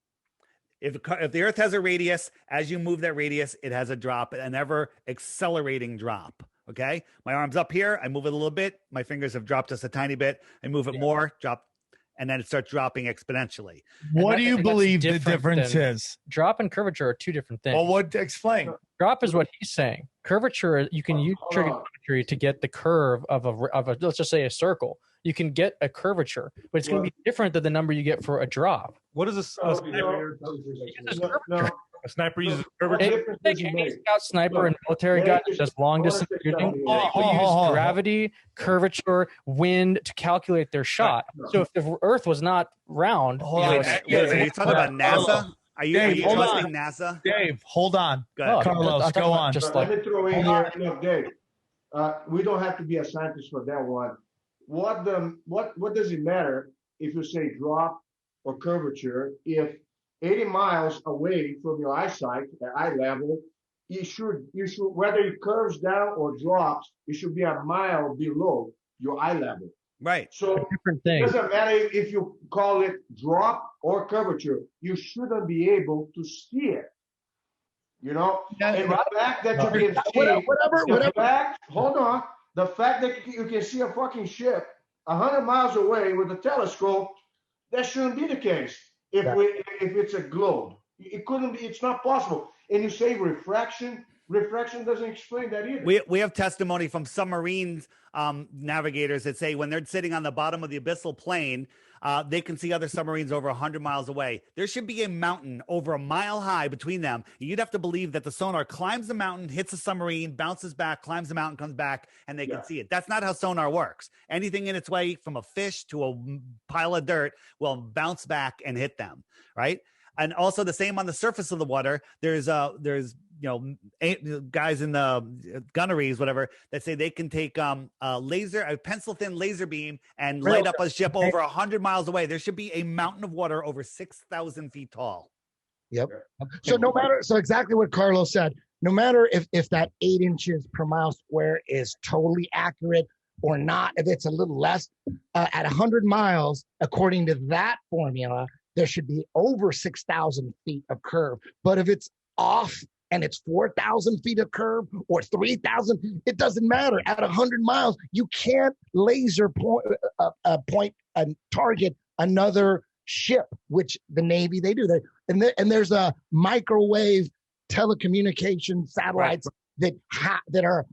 If the earth has a radius, as you move that radius, it has a drop, an ever accelerating drop. Okay. My arm's up here. I move it a little bit. My fingers have dropped just a tiny bit. I move it more, drop, and then it starts dropping exponentially. What do you believe the difference is? Drop and curvature are two different things. Well, what explain? Drop is what he's saying. Curvature, you can use trigonometry to get the curve of a let's just say a circle. You can get a curvature, but it's going to be different than the number you get for a drop. What is a sniper? A sniper uses curvature. Any scout, sniper, and military guy that does long distance shooting, they will use gravity, curvature, wind to calculate their shot. So if the Earth was not round, are you talking about NASA? Are you trusting NASA? Dave, hold on. Go ahead. Carlos, go on. Let me throw in here, Dave. We don't have to be a scientist for that one. What does it matter if you say drop or curvature if 80 miles away from your eyesight at eye level, you should whether it curves down or drops, it should be a mile below your eye level. Right. So different thing. It doesn't matter if you call it drop or curvature, you shouldn't be able to see it. You know, and the fact that you can see whatever. Hold on. The fact that you can see a fucking ship 100 miles away with a telescope, that shouldn't be the case. If it's a globe, it couldn't be. It's not possible. And you say refraction. Refraction doesn't explain that either. We have testimony from submarines navigators that say when they're sitting on the bottom of the abyssal plain, they can see other submarines over 100 miles away. There should be a mountain over a mile high between them. You'd have to believe that the sonar climbs the mountain, hits a submarine, bounces back, climbs the mountain, comes back, and they can see it. That's not how sonar works. Anything in its way, from a fish to a pile of dirt, will bounce back and hit them, right? And also the same on the surface of the water. There's guys in the gunneries, whatever, that say they can take a pencil thin laser beam and light up a ship over 100 miles away. There should be a mountain of water over 6,000 feet tall. Yep. So exactly what Carlos said, no matter if that 8 inches per mile square is totally accurate or not, if it's a little less, at 100 miles, according to that formula, there should be over 6,000 feet of curve. But if it's off and it's 4,000 feet of curve or 3,000, it doesn't matter. At 100 miles, you can't laser point and target another ship, which the Navy, they do. And there's a microwave telecommunication satellites that are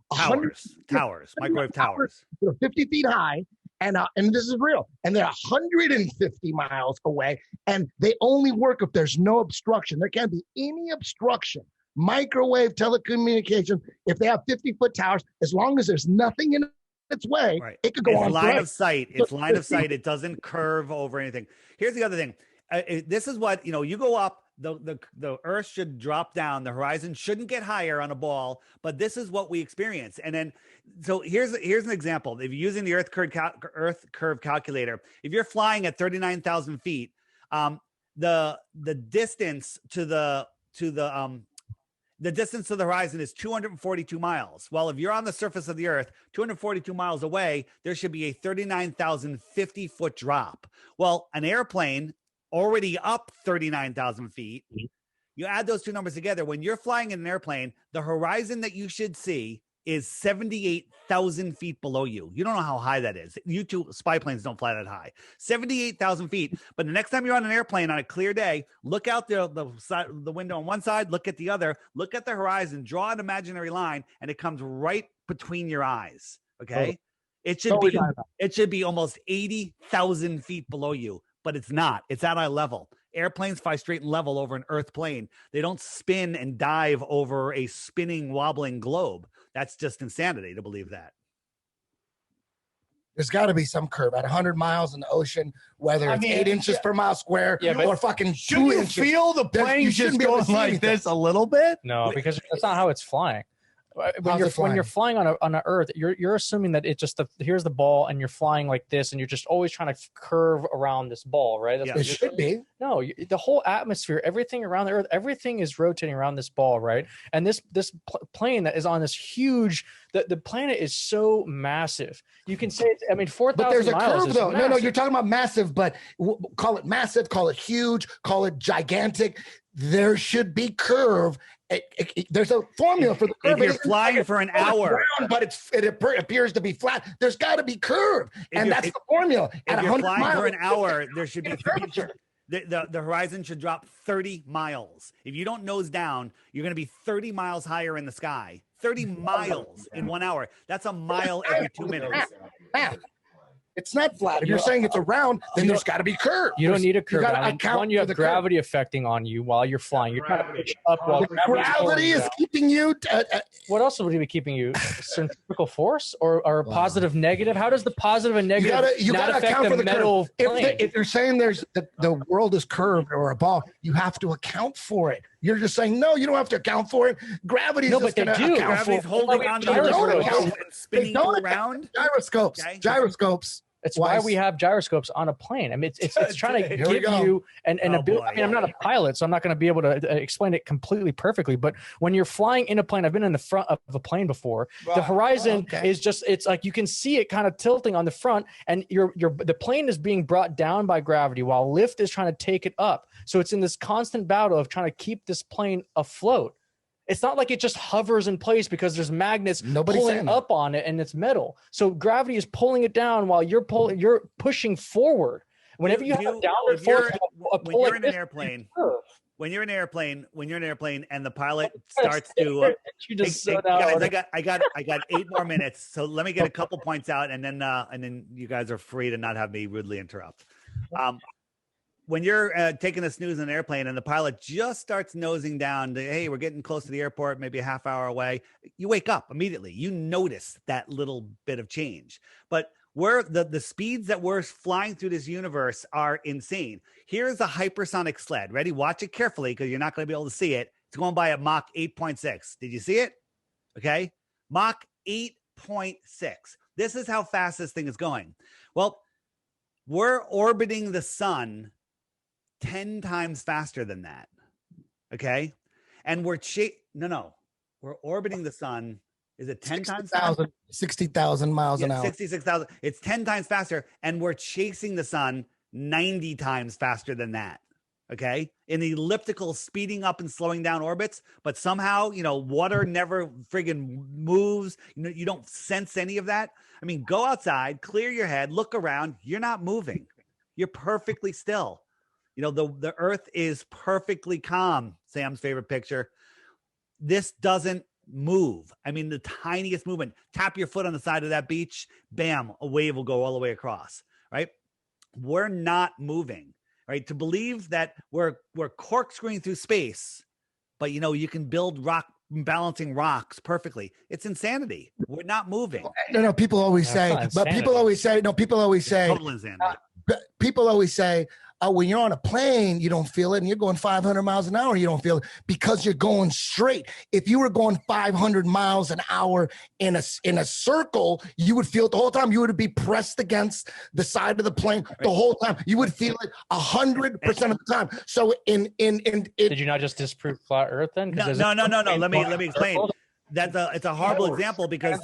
microwave towers. They're 50 feet high. And this is real. And they're 150 miles away. And they only work if there's no obstruction. There can't be any obstruction. Microwave telecommunications, if they have 50-foot towers, as long as there's nothing in its way, it could go on. Line of sight. It's line of sight. It doesn't curve over anything. Here's the other thing. This is what, you go up, the earth should drop down. The horizon shouldn't get higher on a ball, but this is what we experience. And then, so here's an example. If you're using the Earth curve calculator, if you're flying at 39,000 feet, the distance to the distance to the horizon is 242 miles. Well, if you're on the surface of the earth, 242 miles away, there should be a 39,050 foot drop. Well, an airplane already up 39,000 feet You add those two numbers together. When you're flying in an airplane, the horizon that you should see is 78,000 feet below you. You don't know how high that is. You two spy planes don't fly that high. 78,000 feet. But the next time you're on an airplane on a clear day, look out the window on one side, look at the other, look at the horizon, draw an imaginary line, and it comes right between your eyes. Okay. It should be almost 80,000 feet below you, but it's not. It's at eye level. Airplanes fly straight and level over an Earth plane. They don't spin and dive over a spinning, wobbling globe. That's just insanity to believe that. There's got to be some curve at 100 miles in the ocean, whether it's 8 inches per mile square or fucking 2 inches. Feel the plane just going like this a little bit? No, because that's not how it's flying. When you're flying on a Earth, you're assuming that it just here's the ball and you're flying like this and you're just always trying to curve around this ball, right? That's what it should be. No, the whole atmosphere, everything around the Earth, everything is rotating around this ball, right? And this plane that is on this huge, the planet is so massive. You can say, 4,000 But there's a miles curve though. massive. No, you're talking about massive, but call it massive, call it huge, call it gigantic. There should be curve. There's a formula for the curve. If you're flying for an hour, but it appears to be flat. There's got to be curve, and that's the formula. If you're flying for an hour, there should be the horizon should drop 30 miles. If you don't nose down, you're going to be 30 miles higher in the sky. 30 miles in 1 hour. That's a mile every 2 minutes. It's not flat. If you're saying it's a round, then there's got to be curve. You don't need a curve. One, you have gravity affecting on you while you're flying. You're trying to push up while gravity is keeping you. What else would be keeping you? Centrifugal force or a positive, negative? How does the positive and negative you gotta affect account for the metal plane? If you're saying the world is curved or a ball, you have to account for it. You're just saying no. You don't have to account for it. Gravity is just going to account Gravity's for holding on to the and spinning you around. Gyroscopes. It's why we have gyroscopes on a plane. It's trying to give you an ability. I'm not a pilot, so I'm not going to be able to explain it completely perfectly. But when you're flying in a plane, I've been in the front of a plane before. The horizon is it's like you can see it kind of tilting on the front, and the plane is being brought down by gravity while lift is trying to take it up. So it's in this constant battle of trying to keep this plane afloat. It's not like it just hovers in place because there's magnets pulling up on it and it's metal. So gravity is pulling it down while you're pushing forward. Whenever you have a downward force, when you're in an airplane, and the pilot starts to guys, I got 8 more minutes. So let me get a couple points out and then you guys are free to not have me rudely interrupt. When you're taking a snooze in an airplane and the pilot just starts nosing down to, hey, we're getting close to the airport, maybe a half hour away, you wake up immediately. You notice that little bit of change. But the speeds that we're flying through this universe are insane. Here's a hypersonic sled. Ready? Watch it carefully because you're not going to be able to see it. It's going by at Mach 8.6. Did you see it? Okay. Mach 8.6. This is how fast this thing is going. Well, we're orbiting the sun 10 times faster than that. Okay. And we're orbiting the sun. Is it 10 times? 60,000 miles an hour. 66,000. It's 10 times faster. And we're chasing the sun 90 times faster than that. Okay. In the elliptical speeding up and slowing down orbits, but somehow, water never friggin' moves. You don't sense any of that. I mean, go outside, clear your head, look around. You're not moving. You're perfectly still. The earth is perfectly calm. Sam's favorite picture. This doesn't move. I mean, the tiniest movement. Tap your foot on the side of that beach. Bam, a wave will go all the way across, right? We're not moving, right? To believe that we're corkscrewing through space, but you can build balancing rocks perfectly. It's insanity. We're not moving. No, people always say, but people always say, total insanity. People always say, when you're on a plane, you don't feel it, and you're going 500 miles an hour, you don't feel it because you're going straight. If you were going 500 miles an hour in a circle, you would feel it the whole time. You would be pressed against the side of the plane the whole time. You would feel it 100% of the time. So did you not just disprove flat Earth then? No. Let me explain. it's a horrible example because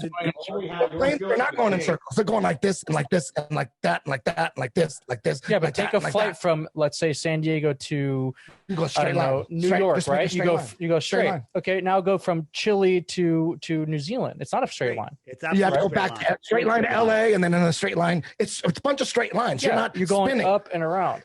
planes are not going in circles. They're going like this and like this and like that and like that and like this, like this. Yeah, but like take that, a flight from, let's say, San Diego to you go straight line. New York, right? You go straight. line. Okay, now go from Chile to New Zealand. It's not a straight line. It's You have to go absolutely back to straight line to LA and then in a straight line. It's a bunch of straight lines. Yeah, you're going spinning. up and around.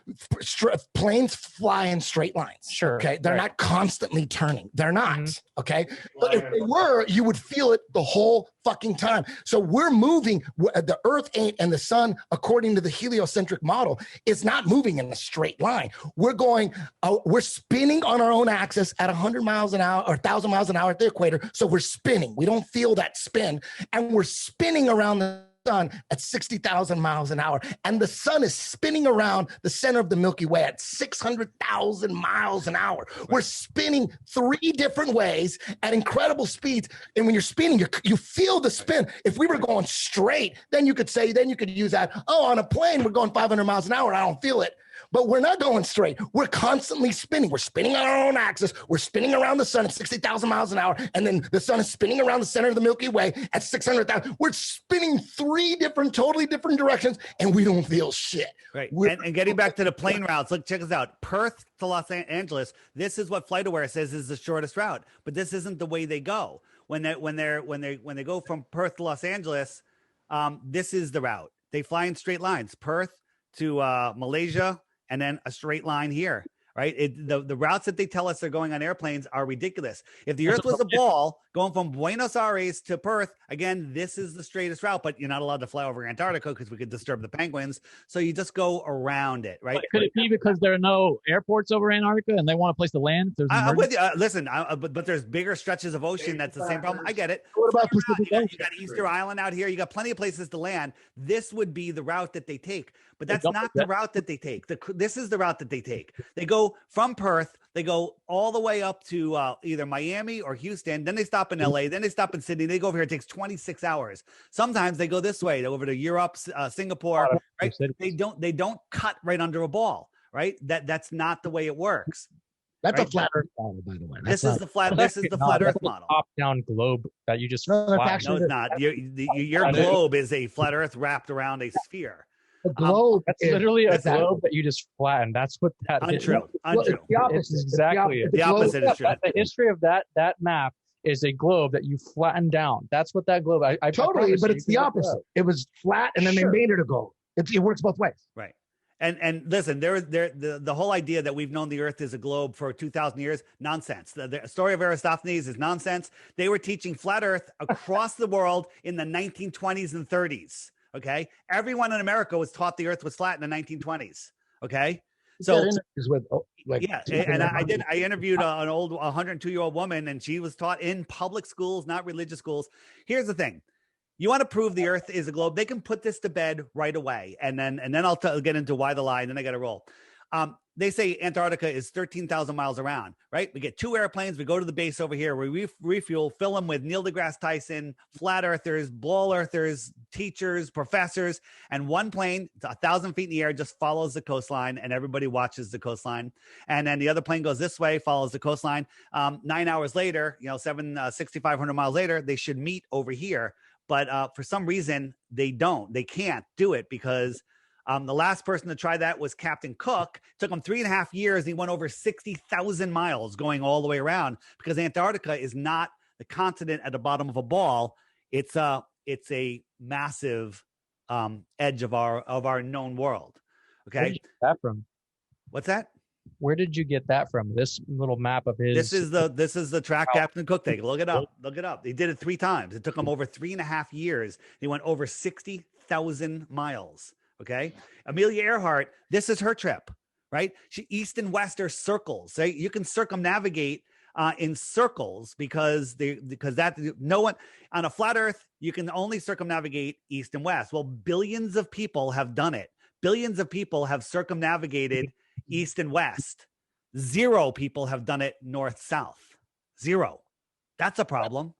Planes fly in straight lines. Sure. Okay. They're not constantly turning. They're not. Okay. But if they were, you would feel it the whole fucking time. So we're moving. The Earth ain't, and the sun, according to the heliocentric model, is not moving in a straight line. We're spinning on our own axis at 100 miles an hour or 1,000 miles an hour at the equator. So we're spinning. We don't feel that spin, and we're spinning around the sun at 60,000 miles an hour, and the sun is spinning around the center of the Milky Way at 600,000 miles an hour. We're spinning 3 different ways at incredible speeds, and when you're spinning, you feel the spin. If we were going straight, then you could use that. Oh, on a plane, we're going 500 miles an hour, and I don't feel it. But we're not going straight. We're constantly spinning. We're spinning on our own axis. We're spinning around the sun at 60,000 miles an hour. And then the sun is spinning around the center of the Milky Way at 600,000. We're spinning 3 totally different directions, and we don't feel shit. Right. And getting back to the plane routes, look, check this out. Perth to Los Angeles. This is what FlightAware says is the shortest route, but this isn't the way they go. When they go from Perth to Los Angeles, this is the route. They fly in straight lines. Perth to Malaysia, and then a straight line here, right? The routes that they tell us they're going on airplanes are ridiculous. If the Earth was a ball going from Buenos Aires to Perth, again, this is the straightest route, but you're not allowed to fly over Antarctica because we could disturb the penguins. So you just go around it, right? But could it be because there are no airports over Antarctica and they want a place to land? I'm with you. Listen, but there's bigger stretches of ocean. That's the same problem. I get it. What about you got Easter Island out here. You got plenty of places to land. This would be the route that they take, but that's not the route that they take. This is the route that they take. They go from Perth. They go all the way up to either Miami or Houston. Then they stop in LA. Then they stop in Sydney. They go over here. It takes 26 hours. Sometimes they go this way over to Europe, Singapore. Right? They don't cut right under a ball. Right? That's not the way it works. That's a flat Earth model, by the way. This is the flat Earth model. Top-down globe that you just. No, it's not. Your globe is a flat Earth wrapped around a sphere. A globe. That's literally a globe that you just flatten. That's what that is. Untrue. It's the opposite. It's exactly it. The opposite is true. The history of that map is a globe that you flatten down. That's what that globe. I totally, but it's the opposite. It was flat, and then they made it a globe. It works both ways. Right. And listen, the whole idea that we've known the Earth is a globe for 2,000 years, nonsense. The story of Aristophanes is nonsense. They were teaching flat Earth across the world in the 1920s and 30s. Okay, everyone in America was taught the Earth was flat in the 1920s. Okay, so I interviewed an old 102-year-old woman, and she was taught in public schools, not religious schools. Here's the thing. You want to prove the Earth is a globe? They can put this to bed right away, and then I'll get into why the lie, and then I got to roll. They say Antarctica is 13,000 miles around, right? We get 2 airplanes. We go to the base over here. We refuel, fill them with Neil deGrasse Tyson, flat earthers, ball earthers, teachers, professors, and one plane, 1,000 feet in the air, just follows the coastline, and everybody watches the coastline. And then the other plane goes this way, follows the coastline. 9 hours later, 6,500 miles later, they should meet over here. But for some reason, they don't. They can't do it because the last person to try that was Captain Cook. It took him 3.5 years. He went over 60,000 miles going all the way around because Antarctica is not the continent at the bottom of a ball. It's a massive edge of our known world. Okay. Where did you get that from? What's that? Where did you get that from? This little map of his. This is the track Captain Cook thing. Look it up. Look it up. He did it 3 times. It took him over 3.5 years. He went over 60,000 miles. Okay. Amelia Earhart, this is her trip, right? East and west are circles. Right? You can circumnavigate in circles because no one on a flat Earth, you can only circumnavigate east and west. Well, billions of people have done it. Billions of people have circumnavigated east and west. 0 people have done it north south. 0. That's a problem.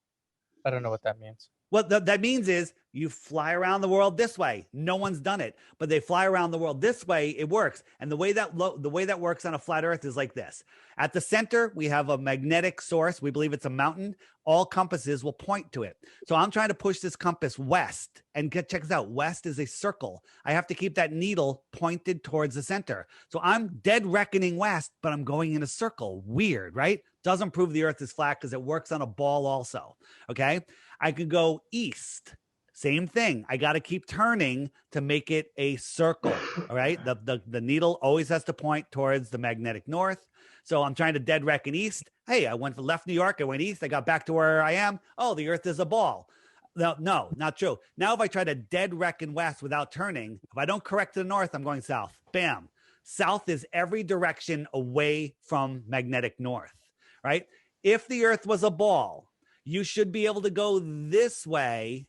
I don't know what that means. What that means is you fly around the world this way. No one's done it, but they fly around the world this way. It works. And the way that works on a flat Earth is like this. At the center, we have a magnetic source. We believe it's a mountain. All compasses will point to it. So I'm trying to push this compass west, and check this out. West is a circle. I have to keep that needle pointed towards the center. So I'm dead reckoning west, but I'm going in a circle. Weird, right? Doesn't prove the Earth is flat because it works on a ball also. Okay. I could go east. Same thing. I got to keep turning to make it a circle. All right. The needle always has to point towards the magnetic north. So I'm trying to dead reckon east. Hey, I went to left New York. I went east. I got back to where I am. Oh, the Earth is a ball. No, not true. Now, if I try to dead reckon west without turning, if I don't correct to the north, I'm going south. Bam. South is every direction away from magnetic north, right? If the Earth was a ball, you should be able to go this way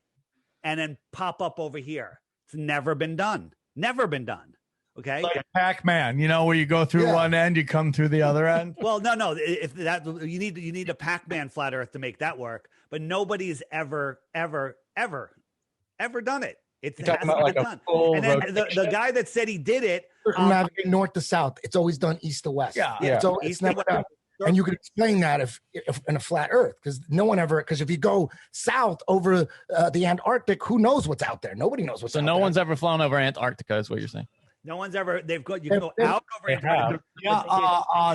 and then pop up over here. It's never been done. Never been done. Okay. Like Pac-Man, where you go through one end, you come through the other end. Well, no. If that you need a Pac-Man flat Earth to make that work, but nobody's ever done it. It's hasn't been done. And then the guy that said he did it, circumnavigating north to south. It's always done east to west. Yeah. So it's never done. And you could explain that if in a flat Earth, because no one ever. Because if you go south over the Antarctic, who knows what's out there? Nobody knows what's out there. So no one's ever flown over Antarctica, is what you're saying. No one's ever. You can go out over Antarctica.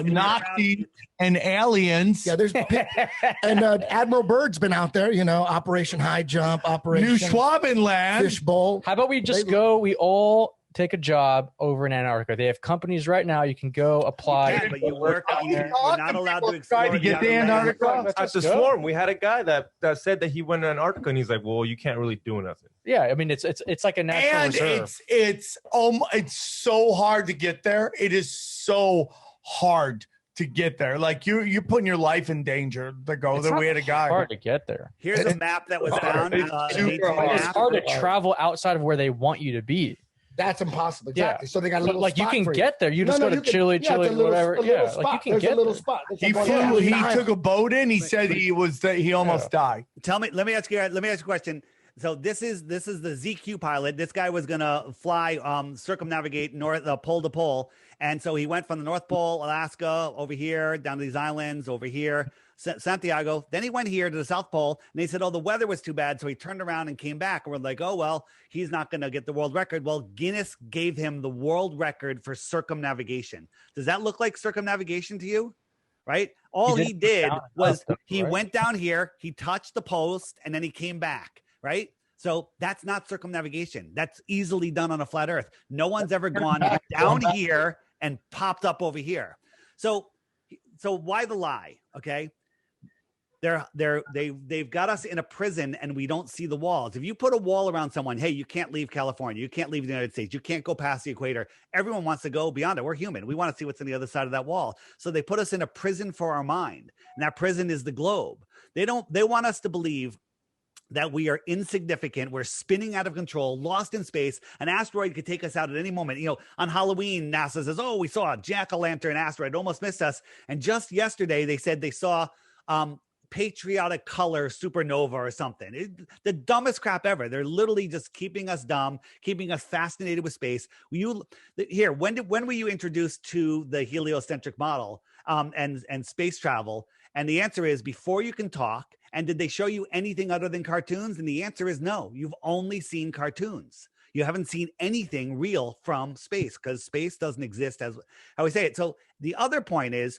Nazi and aliens. Yeah, there's and Admiral Byrd's been out there. Operation High Jump, Operation New Schwabenland, Fishbowl. How about we just go? We all take a job over in Antarctica. They have companies right now. You can go apply. You can, but you work. You're not allowed to explore. To get to Antarctica. At the swarm, we had a guy that said that he went to Antarctica, and he's like, "Well, you can't really do nothing." Yeah, I mean it's like a national reserve. It's so hard to get there. It is so hard to get there. Like you're putting your life in danger to go there. We had a guy. It's hard to get there. Here's a map that was found. It's hard to travel outside of where they want you to be. That's impossible. Exactly. Yeah. So they got a little like spot you can for get there. You just go to Chile, whatever. Yeah, like you can get a little spot. He took a boat in. He said he almost died. Let me ask you a question. So this is the ZQ pilot. This guy was gonna fly, circumnavigate north, pole to pole, and so he went from the North Pole, Alaska, over here down to these islands, over here, Santiago. Then he went here to the South Pole, and they said, "Oh, the weather was too bad," so he turned around and came back. And we're like, "Oh well, he's not gonna get the world record." Well, Guinness gave him the world record for circumnavigation. Does that look like circumnavigation to you? Right? All he did was he went down here, he touched the post, and then he came back. Right? So that's not circumnavigation. That's easily done on a flat Earth. No one's ever gone down here and popped up over here. So why the lie? Okay. They've got us in a prison and we don't see the walls. If you put a wall around someone, hey, you can't leave California, you can't leave the United States, you can't go past the equator. Everyone wants to go beyond it. We're human. We want to see what's on the other side of that wall. So they put us in a prison for our mind. And that prison is the globe. They want us to believe that we are insignificant, we're spinning out of control, lost in space. An asteroid could take us out at any moment. On Halloween, NASA says, "Oh, we saw a jack-o'-lantern asteroid, almost missed us." And just yesterday, they said they saw patriotic color supernova or something. The dumbest crap ever. They're literally just keeping us dumb, keeping us fascinated with space. When were you introduced to the heliocentric model and space travel? And the answer is before you can talk. And did they show you anything other than cartoons? And the answer is no. You've only seen cartoons. You haven't seen anything real from space because space doesn't exist as how we say it. So the other point is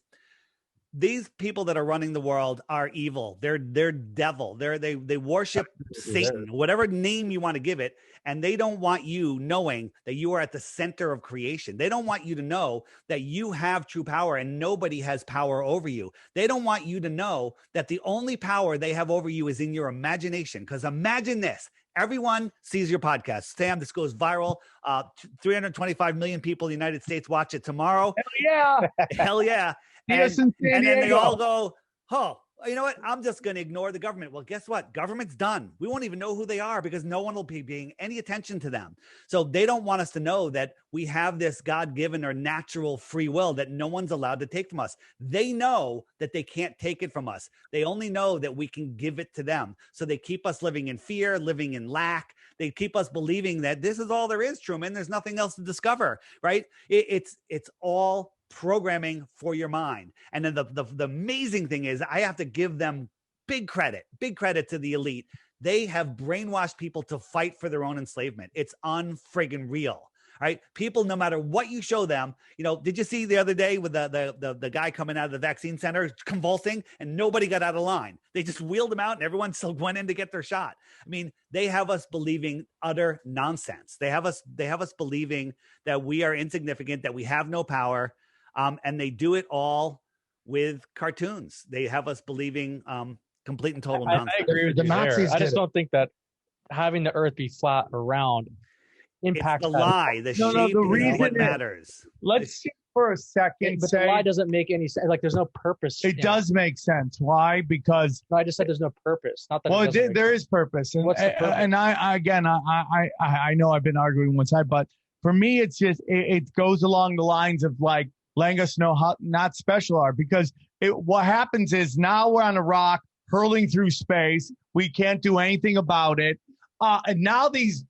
these people that are running the world are evil. They're devil. They worship Satan, whatever name you want to give it. And they don't want you knowing that you are at the center of creation. They don't want you to know that you have true power and nobody has power over you. They don't want you to know that the only power they have over you is in your imagination. Because imagine this. Everyone sees your podcast. Sam, this goes viral. 325 million people in the United States watch it tomorrow. Hell yeah. Hell yeah. Yes, and then they all go, "Oh, you know what? I'm just going to ignore the government. Well, guess what? Government's done. We won't even know who they are because no one will be paying any attention to them. So they don't want us to know that we have this God-given or natural free will that no one's allowed to take from us. They know that they can't take it from us. They only know that we can give it to them. So they keep us living in fear, living in lack. They keep us believing that this is all there is, Truman. There's nothing else to discover, right? It's all programming for your mind. And then the amazing thing is I have to give them big credit to the elite. They have brainwashed people to fight for their own enslavement. It's unfriggin' real, right? People, no matter what you show them, did you see the other day with the guy coming out of the vaccine center convulsing and nobody got out of line? They just wheeled him out and everyone still went in to get their shot. I mean, they have us believing utter nonsense. They have us believing that we are insignificant, that we have no power. And they do it all with cartoons. They have us believing complete and total nonsense. I agree with you there. I just don't think that having the Earth be flat or round impacts the lie. The shape the reason is what matters. Let's see for a second. But the lie doesn't make any sense. Like there's no purpose. It does make sense. Why? Because I just said there's no purpose. Not that there is purpose. And, what's the purpose? And I know I've been arguing one side, but for me, it's just it goes along the lines of like letting us know how not special are, because what happens is now we're on a rock hurling through space. We can't do anything about it. And now these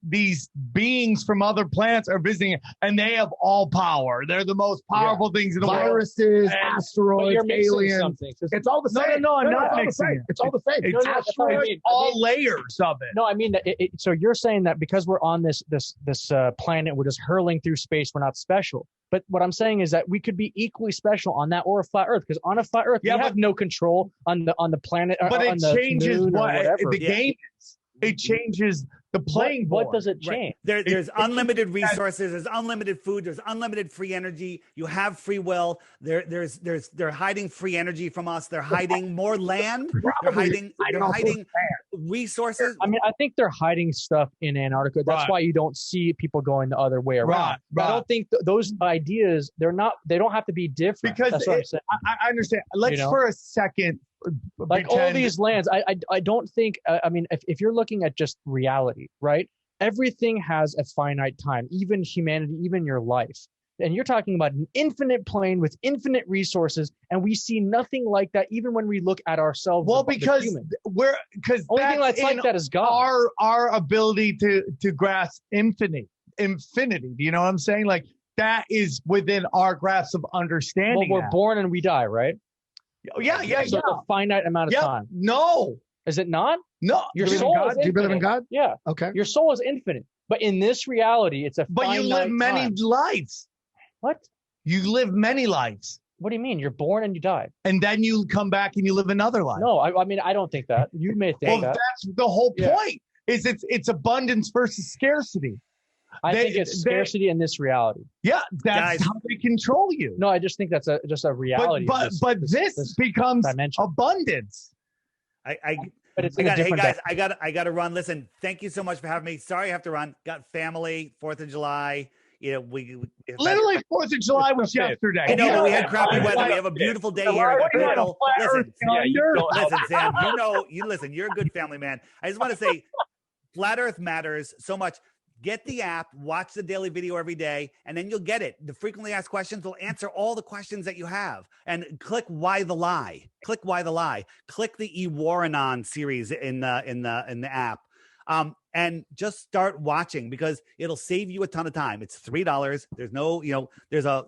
beings from other planets are visiting it, and they have all power. They're the most powerful things in the world. Viruses, asteroids, aliens. It's all the same. No, I'm not mixing it. It's all the same. It's asteroids, all layers of it. No, I mean, so you're saying that because we're on this planet, we're just hurling through space, we're not special. But what I'm saying is that we could be equally special on that or a flat Earth, because on a flat Earth, we have no control on the planet. But it changes what the game is. It changes the playing board. What does it change? Right. There's unlimited resources. There's unlimited food. There's unlimited free energy. You have free will. They're hiding free energy from us. They're hiding more land. They're hiding resources. I mean, I think they're hiding stuff in Antarctica. That's why you don't see people going the other way around. I don't think those ideas, they don't have to be different. Because that's what I'm saying. I understand. Let's for a second. Like all these lands, I don't think, I mean, if you're looking at just reality, right? Everything has a finite time, even humanity, even your life. And you're talking about an infinite plane with infinite resources, and we see nothing like that even when we look at ourselves. Well, because only thing that's like that is God. Our ability to grasp infinity. Do you know what I'm saying? Like that is within our grasp of understanding. Well, we're born and we die, right? Yeah. So a finite amount of time. No. Is it not? No. Your soul is infinite. Do you believe in God? Yeah. Okay. Your soul is infinite. But in this reality, it's a finite But you live many lives. What? You live many lives. What do you mean? You're born and you die. And then you come back and you live another life. No, I mean, I don't think that. You may think that. That's the whole point. Is it's abundance versus scarcity. I think it's scarcity in this reality. Yeah, that's how they control you. No, I just think that's just a reality. But this becomes dimension. Abundance. But it's hey guys, I got to run. Listen, thank you so much for having me. Sorry I have to run. Got family, 4th of July. We literally 4th of July was yesterday. I know, but we had crappy weather. We have a beautiful day here. Listen, Sam. Listen. You're a good family man. I just want to say, Flat Earth matters so much. Get the app, watch the daily video every day, and then you'll get it. The frequently asked questions will answer all the questions that you have. And click Why the Lie. Click Why the Lie. Click the Ewarrenon series in the app. And just start watching, because it'll save you a ton of time. It's $3. There's no,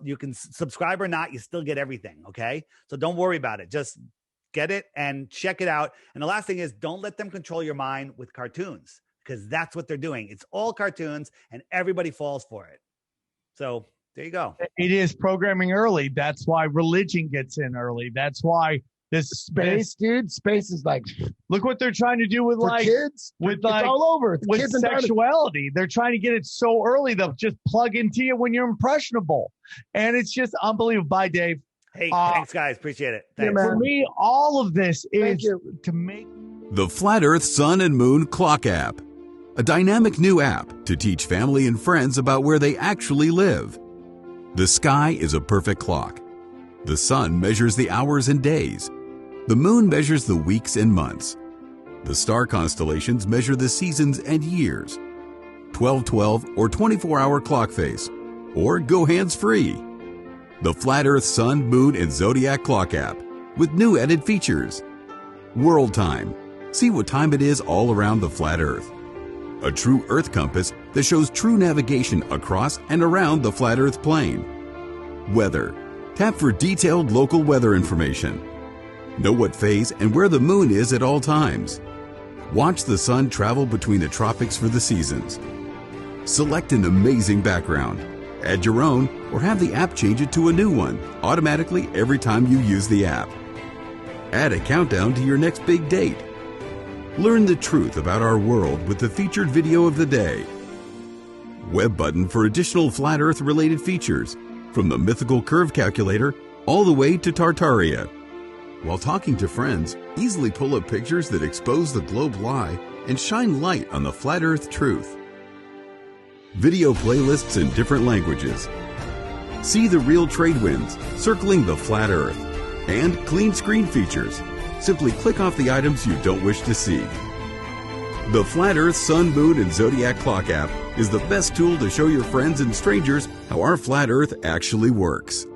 you can subscribe or not, you still get everything. Okay. So don't worry about it. Just get it and check it out. And the last thing is, don't let them control your mind with cartoons, because that's what they're doing. It's all cartoons and everybody falls for it. So there you go. It is programming early. That's why religion gets in early. That's why this space is like, look what they're trying to do with kids. With it's all over. With kids sexuality. They're trying to get it so early they'll just plug into you when you're impressionable. And it's just unbelievable. Bye, Dave. Hey, thanks, guys. Appreciate it. Thanks. For me, all of this is to make the Flat Earth Sun and Moon Clock app. A dynamic new app to teach family and friends about where they actually live. The sky is a perfect clock. The sun measures the hours and days. The moon measures the weeks and months. The star constellations measure the seasons and years. 12-12 or 24-hour clock face, or go hands-free. The Flat Earth Sun, Moon, and Zodiac Clock app with new added features. World Time. See what time it is all around the flat Earth. A true Earth compass that shows true navigation across and around the flat Earth plane. Weather. Tap for detailed local weather information. Know what phase and where the moon is at all times. Watch the sun travel between the tropics for the seasons. Select an amazing background. Add your own or have the app change it to a new one automatically every time you use the app. Add a countdown to your next big date. Learn the truth about our world with the featured video of the day. Web button for additional flat Earth related features, from the mythical curve calculator all the way to Tartaria. While talking to friends, easily pull up pictures that expose the globe lie and shine light on the flat Earth truth. Video playlists in different languages. See the real trade winds circling the flat Earth, and clean screen features. Simply click off the items you don't wish to see. The Flat Earth Sun, Moon, and Zodiac Clock app is the best tool to show your friends and strangers how our flat Earth actually works.